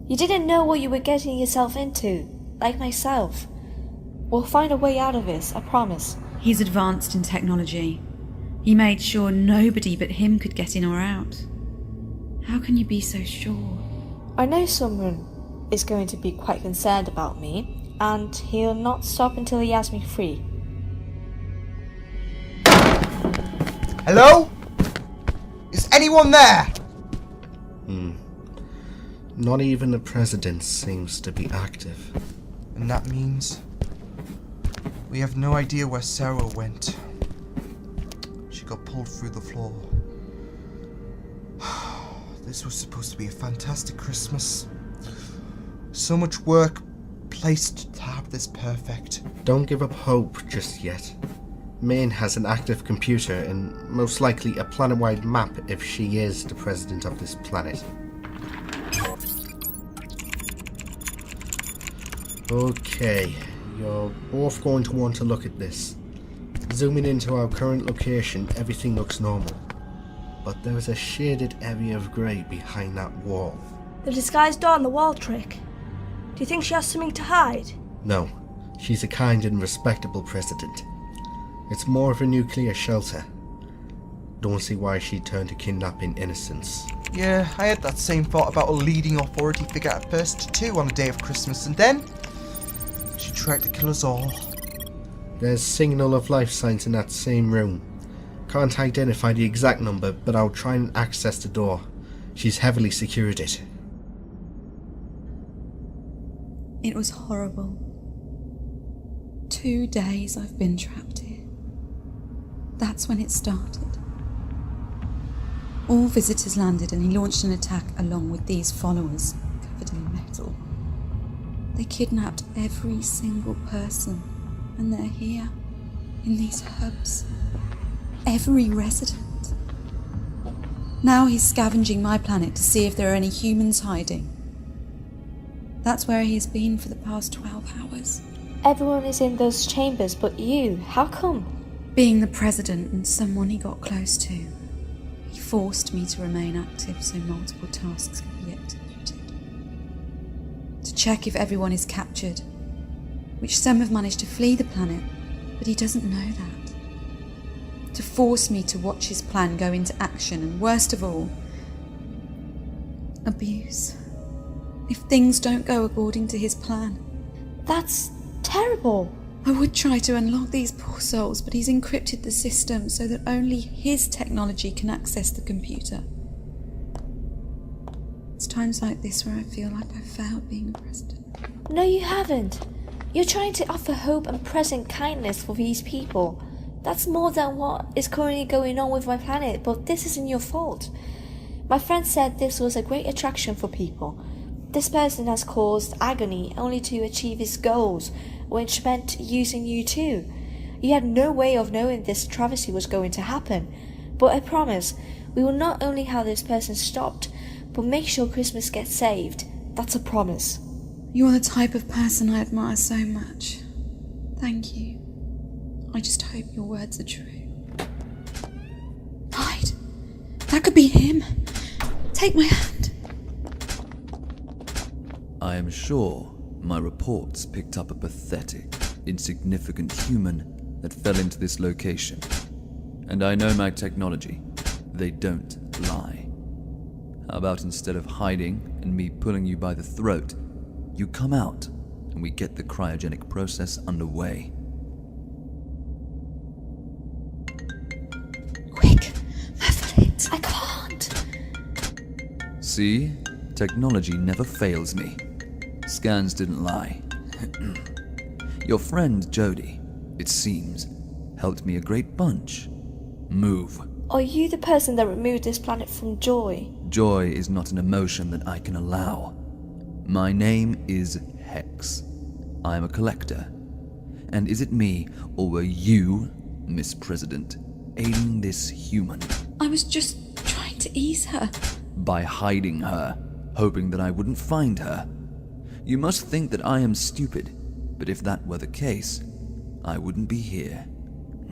You didn't know what you were getting yourself into, like myself. We'll find a way out of this, I promise. He's advanced in technology. He made sure nobody but him could get in or out. How can you be so sure? I know someone is going to be quite concerned about me, and he'll not stop until he has me free. Hello? Is anyone there? Not even the president seems to be active. And that means we have no idea where Sarah went. She got pulled through the floor. This was supposed to be a fantastic Christmas. So much work placed to have this perfect. Don't give up hope just yet. Maine has an active computer and most likely a planet-wide map if she is the president of this planet. Okay, you're both going to want to look at this. Zooming into our current location, everything looks normal. But there is a shaded area of grey behind that wall. The disguised door on the wall trick. Do you think she has something to hide? No, she's a kind and respectable president. It's more of a nuclear shelter. Don't see why she turned to kidnapping innocents. Yeah, I had that same thought about a leading authority figure at first too on the day of Christmas, and then she tried to kill us all. There's signal of life signs in that same room. Can't identify the exact number, but I'll try and access the door. She's heavily secured it. It was horrible. 2 days I've been trapped here. That's when it started. All visitors landed and he launched an attack along with these followers, covered in metal. They kidnapped every single person, and they're here, in these hubs. Every resident. Now he's scavenging my planet to see if there are any humans hiding. That's where he's been for the past 12 hours. Everyone is in those chambers but you. How come? Being the president and someone he got close to, he forced me to remain active so multiple tasks could be executed. To check if everyone is captured, which some have managed to flee the planet, but he doesn't know that. To force me to watch his plan go into action, and worst of all, abuse. If things don't go according to his plan. That's terrible. I would try to unlock these poor souls, but he's encrypted the system so that only his technology can access the computer. It's times like this where I feel like I've failed being a president. No, you haven't. You're trying to offer hope and present kindness for these people. That's more than what is currently going on with my planet, but this isn't your fault. My friend said this was a great attraction for people. This person has caused agony only to achieve his goals, which meant using you too. You had no way of knowing this travesty was going to happen, but I promise we will not only have this person stopped, but make sure Christmas gets saved. That's a promise. You're the type of person I admire so much. Thank you. I just hope your words are true. Hide! That could be him. Take my hand. I am sure my reports picked up a pathetic, insignificant human that fell into this location. And I know my technology. They don't lie. How about instead of hiding and me pulling you by the throat, you come out and we get the cryogenic process underway. Quick, muffle it. I can't. See? Technology never fails me. Scans didn't lie. Your friend Jody, it seems, helped me a great bunch. Move. Are you the person that removed this planet from Joy? Joy is not an emotion that I can allow. My name is Hex. I am a collector. And is it me, or were you, Miss President, aiding this human? I was just trying to ease her. By hiding her, hoping that I wouldn't find her. You must think that I am stupid, but if that were the case, I wouldn't be here.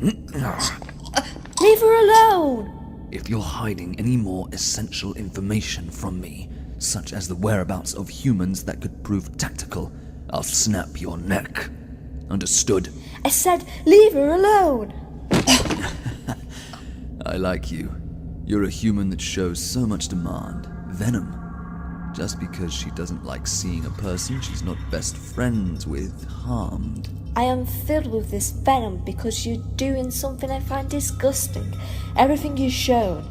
Leave her alone! If you're hiding any more essential information from me, such as the whereabouts of humans that could prove tactical, I'll snap your neck. Understood? I said, leave her alone! I like you. You're a human that shows so much demand. Venom. Just because she doesn't like seeing a person she's not best friends with harmed. I am filled with this venom because you're doing something I find disgusting. Everything you've shown,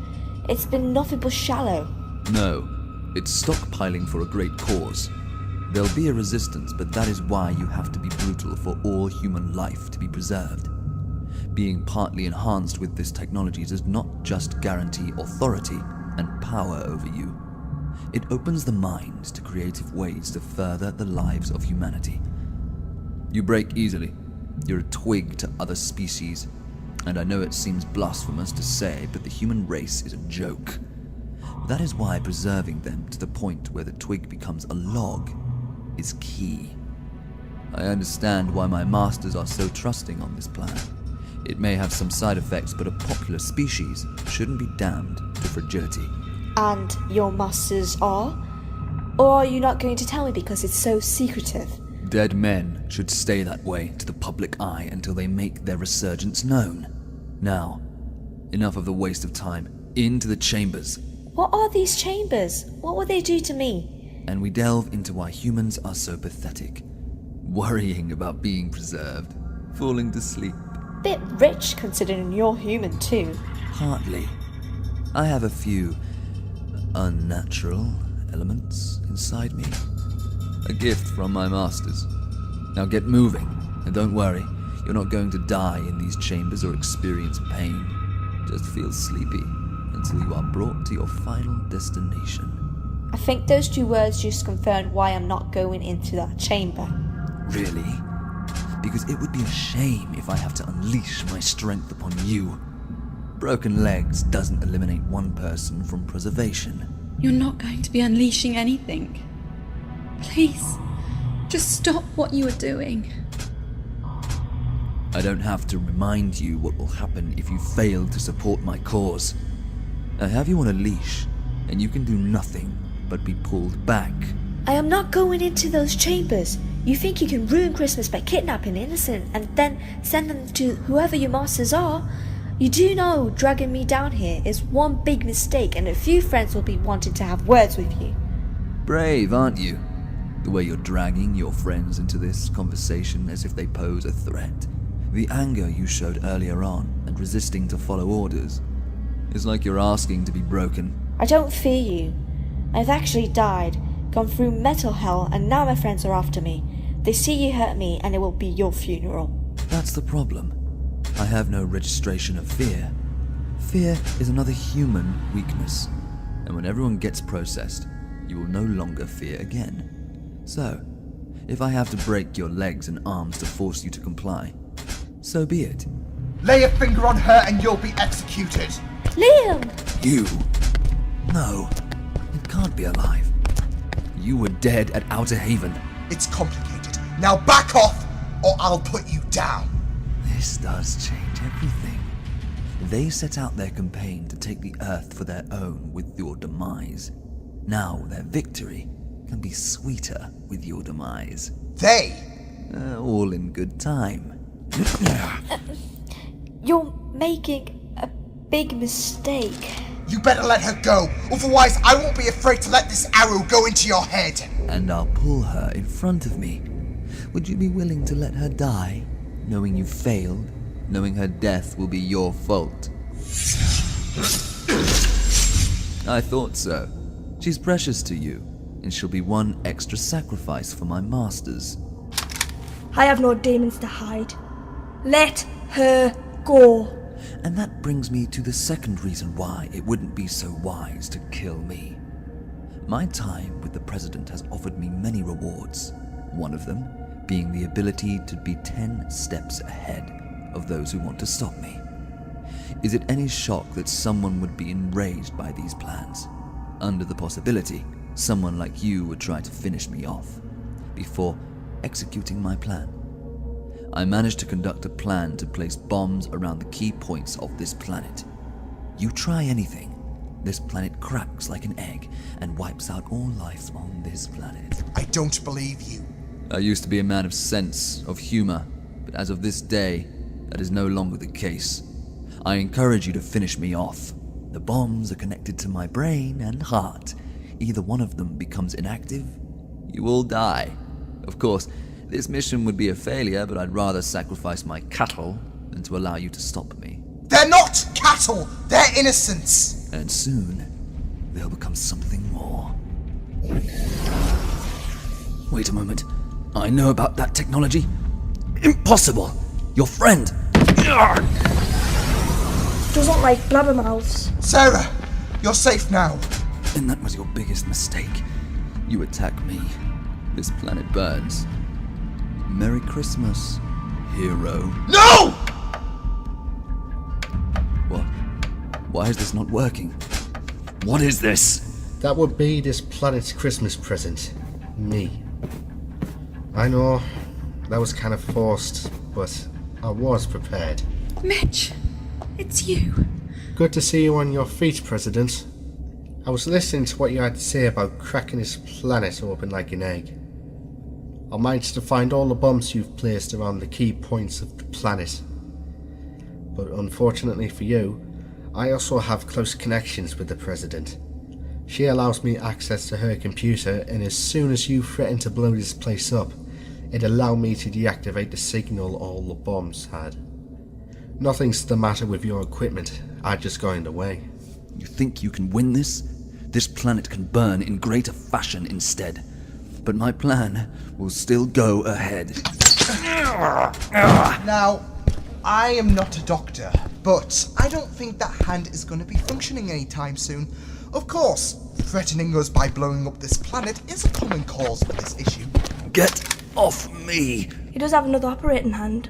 it's been nothing but shallow. No, it's stockpiling for a great cause. There'll be a resistance, but that is why you have to be brutal for all human life to be preserved. Being partly enhanced with this technology does not just guarantee authority and power over you. It opens the mind to creative ways to further the lives of humanity. You break easily. You're a twig to other species. And I know it seems blasphemous to say, but the human race is a joke. That is why preserving them to the point where the twig becomes a log is key. I understand why my masters are so trusting on this plan. It may have some side effects, but a popular species shouldn't be damned to fragility. And your masters are? Or are you not going to tell me because it's so secretive? Dead men should stay that way to the public eye until they make their resurgence known. Now, enough of the waste of time. Into the chambers. What are these chambers? What will they do to me? And we delve into why humans are so pathetic. Worrying about being preserved. Falling to sleep. Bit rich considering you're human too. Hardly. I have a few unnatural elements inside me. A gift from my masters. Now get moving, and don't worry, You're not going to die in these chambers or experience pain. Just feel sleepy until you are brought to your final destination. I think those 2 words just confirmed why I'm not going into that chamber. Really? Because it would be a shame if I have to unleash my strength upon you. Broken legs doesn't eliminate one person from preservation. You're not going to be unleashing anything. Please, just stop what you are doing. I don't have to remind you what will happen if you fail to support my cause. I have you on a leash, and you can do nothing but be pulled back. I am not going into those chambers. You think you can ruin Christmas by kidnapping innocent and then send them to whoever your masters are? You do know dragging me down here is one big mistake, and a few friends will be wanting to have words with you. Brave, aren't you? The way you're dragging your friends into this conversation as if they pose a threat. The anger you showed earlier on and resisting to follow orders. It's like you're asking to be broken. I don't fear you. I've actually died, gone through mental hell, and now my friends are after me. They see you hurt me, and it will be your funeral. That's the problem. I have no registration of fear. Fear is another human weakness, and when everyone gets processed, you will no longer fear again. So, if I have to break your legs and arms to force you to comply, so be it. Lay a finger on her and you'll be executed. Liam! You? No, it can't be alive. You were dead at Outer Haven. It's complicated. Now back off, or I'll put you down. This does change everything. They set out their campaign to take the Earth for their own with your demise. Now their victory can be sweeter with your demise. They? All in good time. You're making a big mistake. You better let her go, otherwise I won't be afraid to let this arrow go into your head. And I'll pull her in front of me. Would you be willing to let her die, knowing you failed, knowing her death will be your fault? I thought so. She's precious to you, and she'll be one extra sacrifice for my masters. I have no demons to hide. Let her go. And that brings me to the second reason why it wouldn't be so wise to kill me. My time with the President has offered me many rewards, one of them being the ability to be 10 steps ahead of those who want to stop me. Is it any shock that someone would be enraged by these plans? Under the possibility, someone like you would try to finish me off before executing my plan. I managed to conduct a plan to place bombs around the key points of this planet. You try anything, this planet cracks like an egg and wipes out all life on this planet. I don't believe you. I used to be a man of sense, of humor, but as of this day, that is no longer the case. I encourage you to finish me off. The bombs are connected to my brain and heart. Either one of them becomes inactive, you will die. Of course, this mission would be a failure, but I'd rather sacrifice my cattle than to allow you to stop me. They're not cattle! They're innocents! And soon, they'll become something more. Wait a moment. I know about that technology. Impossible! Your friend! Doesn't like blabbermouths. Sarah, you're safe now. And that was your biggest mistake. You attack me. This planet burns. Merry Christmas, hero. No! What? Why is this not working? What is this? That would be this planet's Christmas present. Me. I know, that was kind of forced, but I was prepared. Mitch, it's you. Good to see you on your feet, President. I was listening to what you had to say about cracking this planet open like an egg. I managed to find all the bombs you've placed around the key points of the planet. But unfortunately for you, I also have close connections with the President. She allows me access to her computer, and as soon as you threatened to blow this place up, it allowed me to deactivate the signal all the bombs had. Nothing's the matter with your equipment, I just got in the way. You think you can win this? This planet can burn in greater fashion instead. But my plan will still go ahead. Now, I am not a doctor, but I don't think that hand is going to be functioning anytime soon. Of course, threatening us by blowing up this planet is a common cause for this issue. Get off me! He does have another operating hand.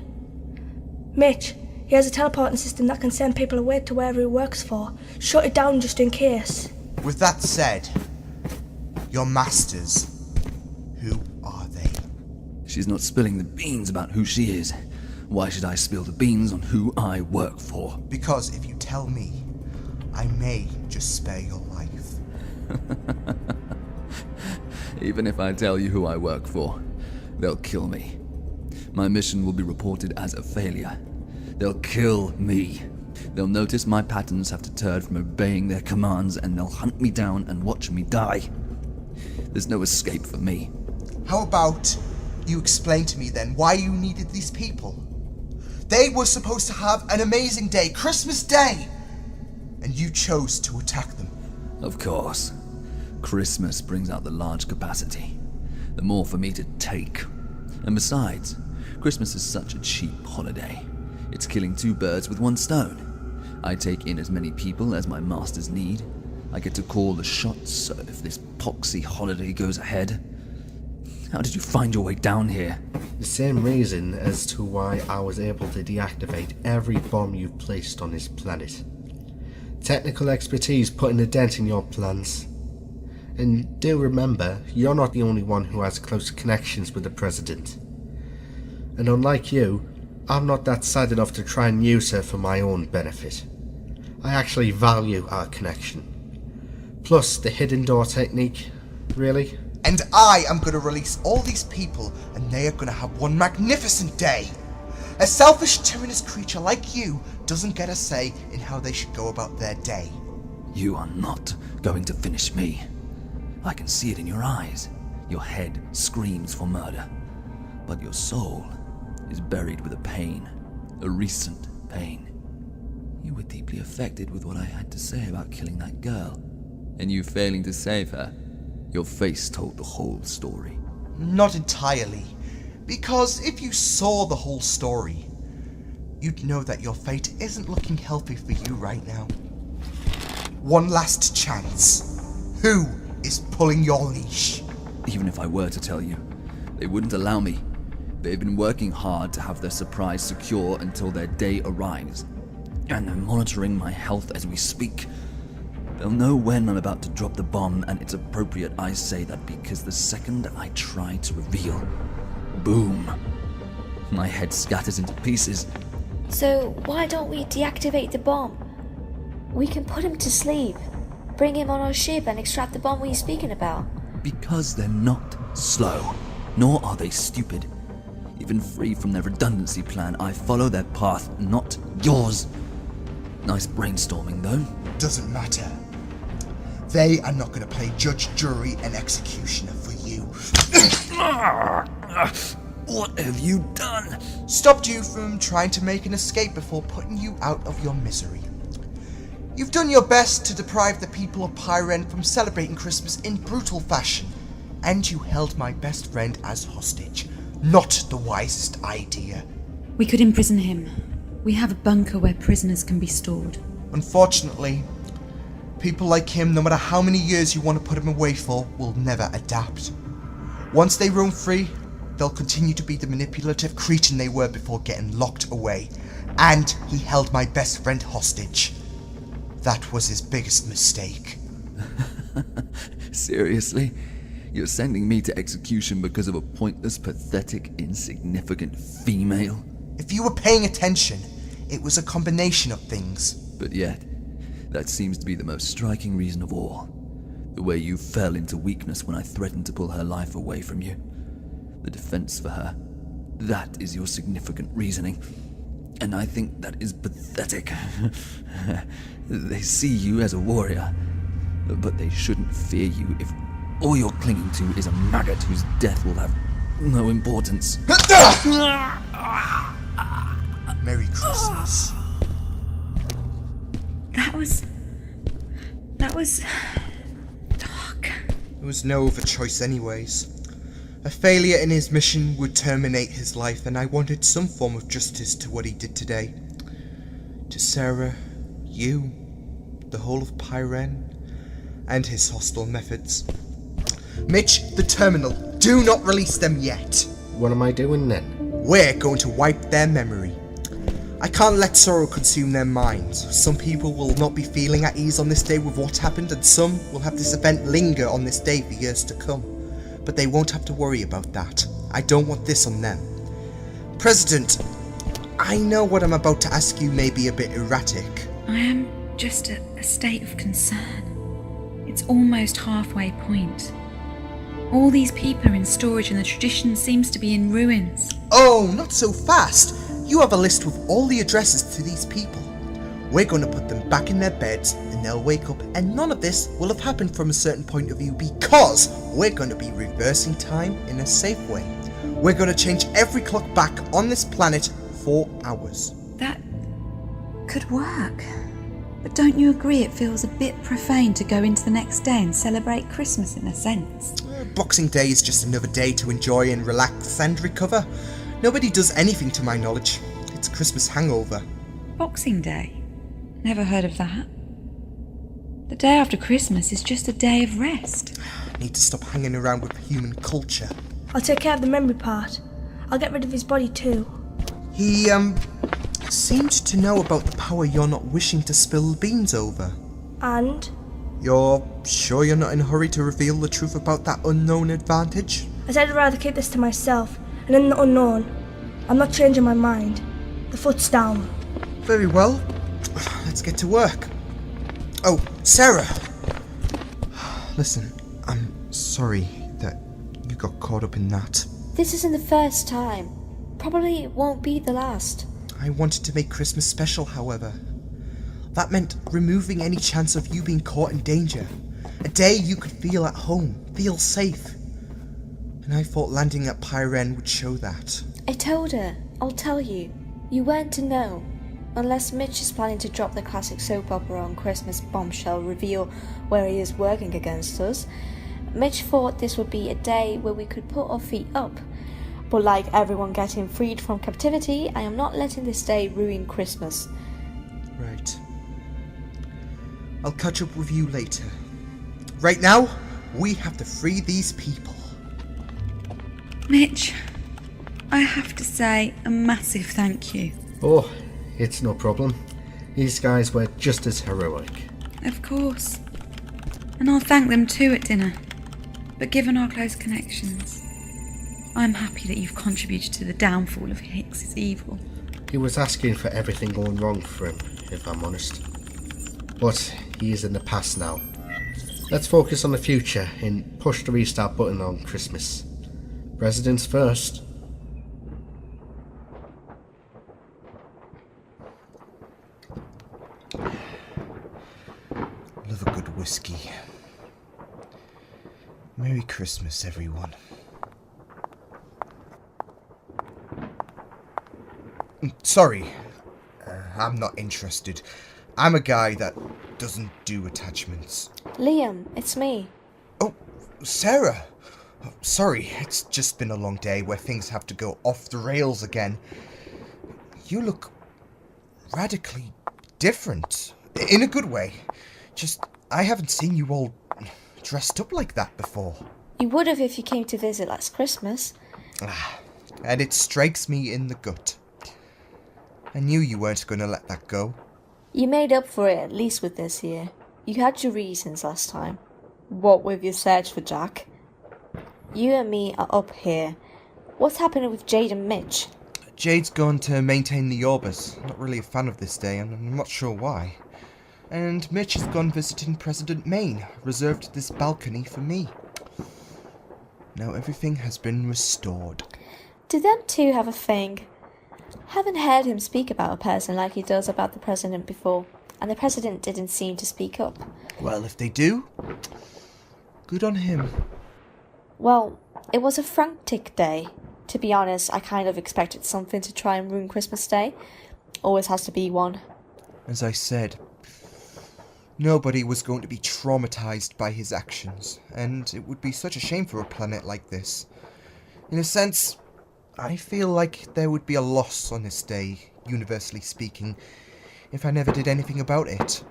Mitch, he has a teleporting system that can send people away to wherever he works for. Shut it down just in case. With that said, your masters, who are they? She's not spilling the beans about who she is. Why should I spill the beans on who I work for? Because if you tell me, I may just spare your life. Even if I tell you who I work for, they'll kill me. My mission will be reported as a failure. They'll kill me. They'll notice my patterns have deterred from obeying their commands, and they'll hunt me down and watch me die. There's no escape for me. How about you explain to me then why you needed these people? They were supposed to have an amazing day, Christmas Day, and you chose to attack them. Of course. Christmas brings out the large capacity. The more for me to take. And besides, Christmas is such a cheap holiday. It's killing two birds with one stone. I take in as many people as my masters need. I get to call the shots, so if this poxy holiday goes ahead... How did you find your way down here? The same reason as to why I was able to deactivate every bomb you've placed on this planet. Technical expertise putting a dent in your plans. And do remember, you're not the only one who has close connections with the President. And unlike you, I'm not that sad enough to try and use her for my own benefit. I actually value our connection. Plus, the hidden door technique, really? And I am going to release all these people, and they are going to have one magnificent day. A selfish, tyrannous creature like you doesn't get a say in how they should go about their day. You are not going to finish me. I can see it in your eyes. Your head screams for murder. But your soul is buried with a pain. A recent pain. You were deeply affected with what I had to say about killing that girl. And you failing to save her. Your face told the whole story. Not entirely. Because if you saw the whole story, you'd know that your fate isn't looking healthy for you right now. One last chance. Who is pulling your leash? Even if I were to tell you, they wouldn't allow me. They've been working hard to have their surprise secure until their day arrives. And they're monitoring my health as we speak. They'll know when I'm about to drop the bomb, and it's appropriate I say that because the second I try to reveal, boom, my head scatters into pieces. So why don't we deactivate the bomb? We can put him to sleep, bring him on our ship and extract the bomb we're speaking about. Because they're not slow, nor are they stupid. Even free from their redundancy plan, I follow their path, not yours. Nice brainstorming, though. Doesn't matter. They are not going to play judge, jury, and executioner for you. What have you done? Stopped you from trying to make an escape before putting you out of your misery. You've done your best to deprive the people of Pyren from celebrating Christmas in brutal fashion, and you held my best friend as hostage. Not the wisest idea. We could imprison him. We have a bunker where prisoners can be stored. Unfortunately, people like him, no matter how many years you want to put him away for, will never adapt. Once they roam free, they'll continue to be the manipulative cretin they were before getting locked away. And he held my best friend hostage. That was his biggest mistake. Seriously? You're sending me to execution because of a pointless, pathetic, insignificant female? If you were paying attention, it was a combination of things. But yet, that seems to be the most striking reason of all. The way you fell into weakness when I threatened to pull her life away from you. The defense for her. That is your significant reasoning. And I think that is pathetic. They see you as a warrior, but they shouldn't fear you if all you're clinging to is a maggot whose death will have no importance. Merry Christmas. That was dark. There was no other choice anyways. A failure in his mission would terminate his life, and I wanted some form of justice to what he did today. To Sarah, you, the whole of Pyren, and his hostile methods. Mitch, the terminal, do not release them yet. What am I doing then? We're going to wipe their memory. I can't let sorrow consume their minds. Some people will not be feeling at ease on this day with what happened, and some will have this event linger on this day for years to come. But they won't have to worry about that. I don't want this on them. President, I know what I'm about to ask you may be a bit erratic. I am just at a state of concern. It's almost halfway point. All these people are in storage and the tradition seems to be in ruins. Oh, not so fast. You have a list with all the addresses to these people. We're going to put them back in their beds and they'll wake up, and none of this will have happened from a certain point of view because we're going to be reversing time in a safe way. We're going to change every clock back on this planet 4 hours. That could work. But don't you agree it feels a bit profane to go into the next day and celebrate Christmas in a sense? Boxing Day is just another day to enjoy and relax and recover. Nobody does anything to my knowledge. It's a Christmas hangover. Boxing Day? Never heard of that. The day after Christmas is just a day of rest. I need to stop hanging around with human culture. I'll take care of the memory part. I'll get rid of his body too. He, seemed to know about the power you're not wishing to spill beans over. And? You're sure you're not in a hurry to reveal the truth about that unknown advantage? I said I'd rather keep this to myself, and in the unknown, I'm not changing my mind. The foot's down. Very well. Let's get to work. Oh, Sarah! Listen, I'm sorry that you got caught up in that. This isn't the first time. Probably won't be the last. I wanted to make Christmas special, however. That meant removing any chance of you being caught in danger. A day you could feel at home, feel safe. And I thought landing at Pyren would show that. I told her. I'll tell you. You weren't to know. Unless Mitch is planning to drop the classic soap opera on Christmas bombshell reveal where he is working against us. Mitch thought this would be a day where we could put our feet up. But like everyone getting freed from captivity, I am not letting this day ruin Christmas. Right. I'll catch up with you later. Right now, we have to free these people. Mitch, I have to say a massive thank you. Oh, it's no problem. These guys were just as heroic. Of course. And I'll thank them too at dinner. But given our close connections, I'm happy that you've contributed to the downfall of Hicks's evil. He was asking for everything going wrong for him, if I'm honest. But he is in the past now. Let's focus on the future and push the restart button on Christmas. Presidents first. Love a good whiskey. Merry Christmas, everyone. Sorry, I'm not interested. I'm a guy that doesn't do attachments. Liam, it's me. Oh, Sarah. Sorry, it's just been a long day where things have to go off the rails again. You look radically different. In a good way. Just, I haven't seen you all dressed up like that before. You would have if you came to visit last Christmas. And it strikes me in the gut. I knew you weren't going to let that go. You made up for it at least with this year. You had your reasons last time. What with your search for Jack. You and me are up here. What's happening with Jade and Mitch? Jade's gone to maintain the Orbis. Not really a fan of this day, and I'm not sure why. And Mitch has gone visiting President Maine, reserved this balcony for me. Now everything has been restored. Do them two have a thing? Haven't heard him speak about a person like he does about the president before, and the president didn't seem to speak up. Well, if they do, good on him. Well, it was a frantic day. To be honest, I kind of expected something to try and ruin Christmas Day. Always has to be one. As I said, nobody was going to be traumatized by his actions, and it would be such a shame for a planet like this. In a sense, I feel like there would be a loss on this day, universally speaking, if I never did anything about it.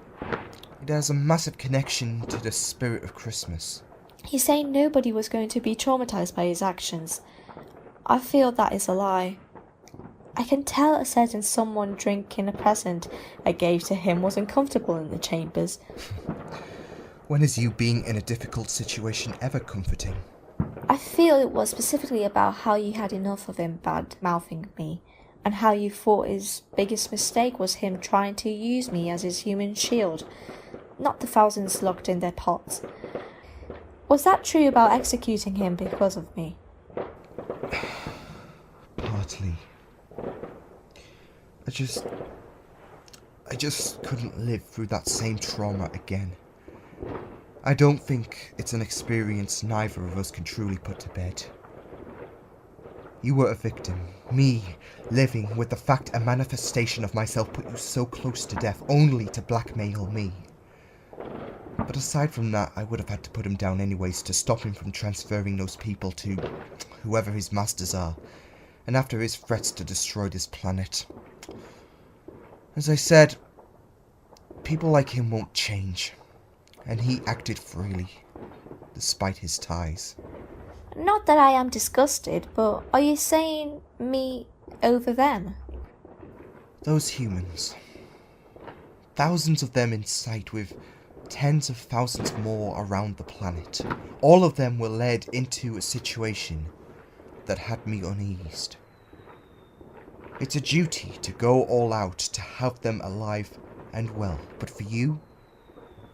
It has a massive connection to the spirit of Christmas. He's saying nobody was going to be traumatized by his actions. I feel that is a lie. I can tell a certain someone drinking a present I gave to him wasn't comfortable in the chambers. When is you being in a difficult situation ever comforting? I feel it was specifically about how you had enough of him bad-mouthing me, and how you thought his biggest mistake was him trying to use me as his human shield, not the thousands locked in their pots. Was that true about executing him because of me? Partly. I just couldn't live through that same trauma again. I don't think it's an experience neither of us can truly put to bed. You were a victim. Me, living with the fact a manifestation of myself put you so close to death only to blackmail me. But aside from that, I would have had to put him down anyways to stop him from transferring those people to whoever his masters are, and after his threats to destroy this planet. As I said, people like him won't change, and he acted freely, despite his ties. Not that I am disgusted, but are you saying me over them? Those humans. Thousands of them in sight, with tens of thousands more around the planet. All of them were led into a situation that had me uneased. It's a duty to go all out to have them alive and well, but for you,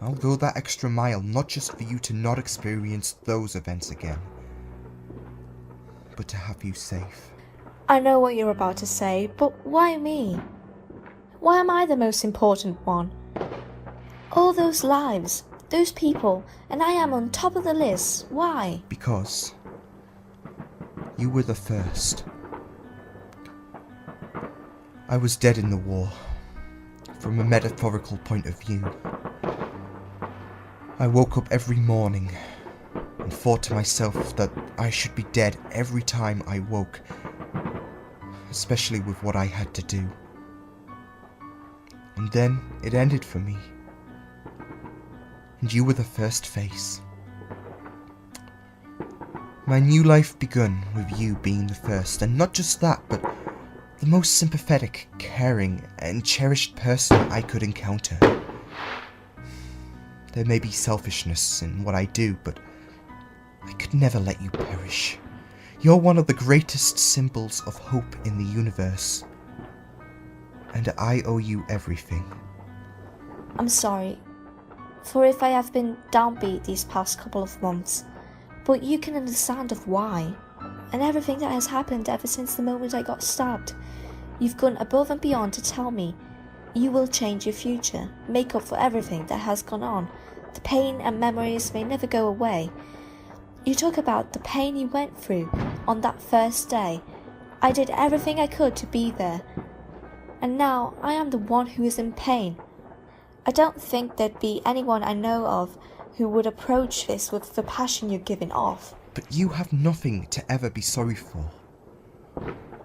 I'll go that extra mile, not just for you to not experience those events again, but to have you safe. I know what you're about to say, but why me? Why am I the most important one? All those lives, those people, and I am on top of the list. Why? Because you were the first. I was dead in the war, from a metaphorical point of view. I woke up every morning and thought to myself that I should be dead every time I woke, especially with what I had to do. And then it ended for me. And you were the first face. My new life begun with you being the first, and not just that, but the most sympathetic, caring, and cherished person I could encounter. There may be selfishness in what I do, but I could never let you perish. You're one of the greatest symbols of hope in the universe, and I owe you everything. I'm sorry, for if I have been downbeat these past couple of months, but you can understand of why, and everything that has happened ever since the moment I got stabbed. You've gone above and beyond to tell me you will change your future, make up for everything that has gone on. The pain and memories may never go away. You talk about the pain you went through on that first day. I did everything I could to be there, and now I am the one who is in pain. I don't think there'd be anyone I know of who would approach this with the passion you're giving off. But you have nothing to ever be sorry for.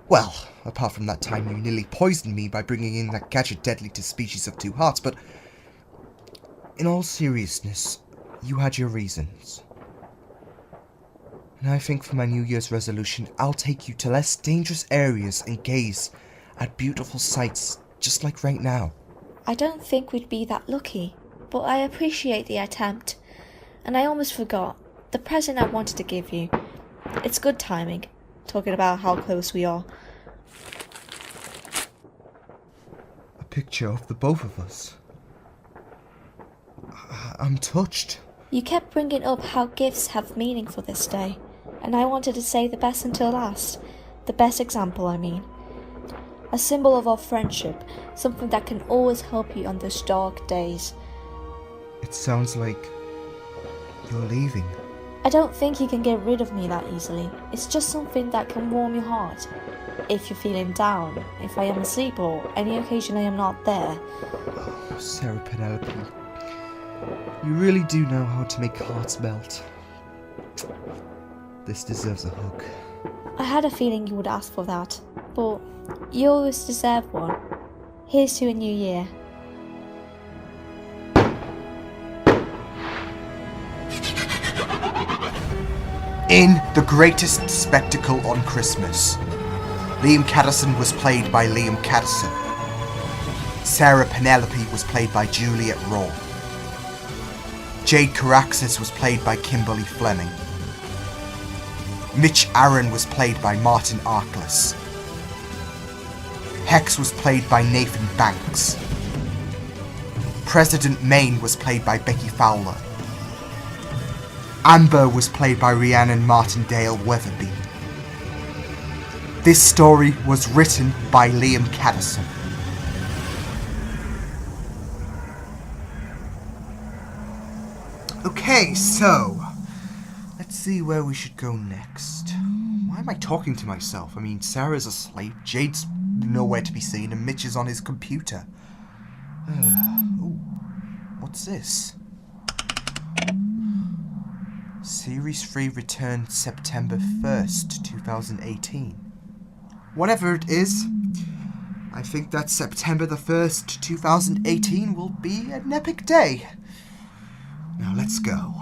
Well, apart from that time you nearly poisoned me by bringing in that gadget deadly to species of two hearts, but in all seriousness, you had your reasons. And I think for my New Year's resolution, I'll take you to less dangerous areas and gaze at beautiful sights, just like right now. I don't think we'd be that lucky, but I appreciate the attempt. And I almost forgot, the present I wanted to give you. It's good timing, talking about how close we are. A picture of the both of us. I'm touched. You kept bringing up how gifts have meaning for this day, and I wanted to say the best until last. The best example, I mean. A symbol of our friendship, something that can always help you on those dark days. It sounds like you're leaving. I don't think you can get rid of me that easily. It's just something that can warm your heart. If you're feeling down, if I am asleep, or any occasion I am not there. Oh, Sarah Penelope, you really do know how to make hearts melt. This deserves a hug. I had a feeling you would ask for that, but you always deserve one. Here's to a new year. In the greatest spectacle on Christmas, Liam Catterson was played by Liam Catterson. Sarah Penelope was played by Juliet Raw. Jade Coraxis was played by Kimberley Fleming. Mitch Aren was played by Martin Arkless. Hex was played by Nathan Banks. President Maine was played by Becky Fowler. Amber was played by Rhiannon Martindale Weatherby. This story was written by Liam Catterson. Okay, so let's see where we should go next. Why am I talking to myself? I mean, Sarah's asleep, Jade's nowhere to be seen, and Mitch is on his computer. Ooh, what's this? Series 3 returned September 1st, 2018. Whatever it is, I think that September the 1st, 2018 will be an epic day. Now let's go.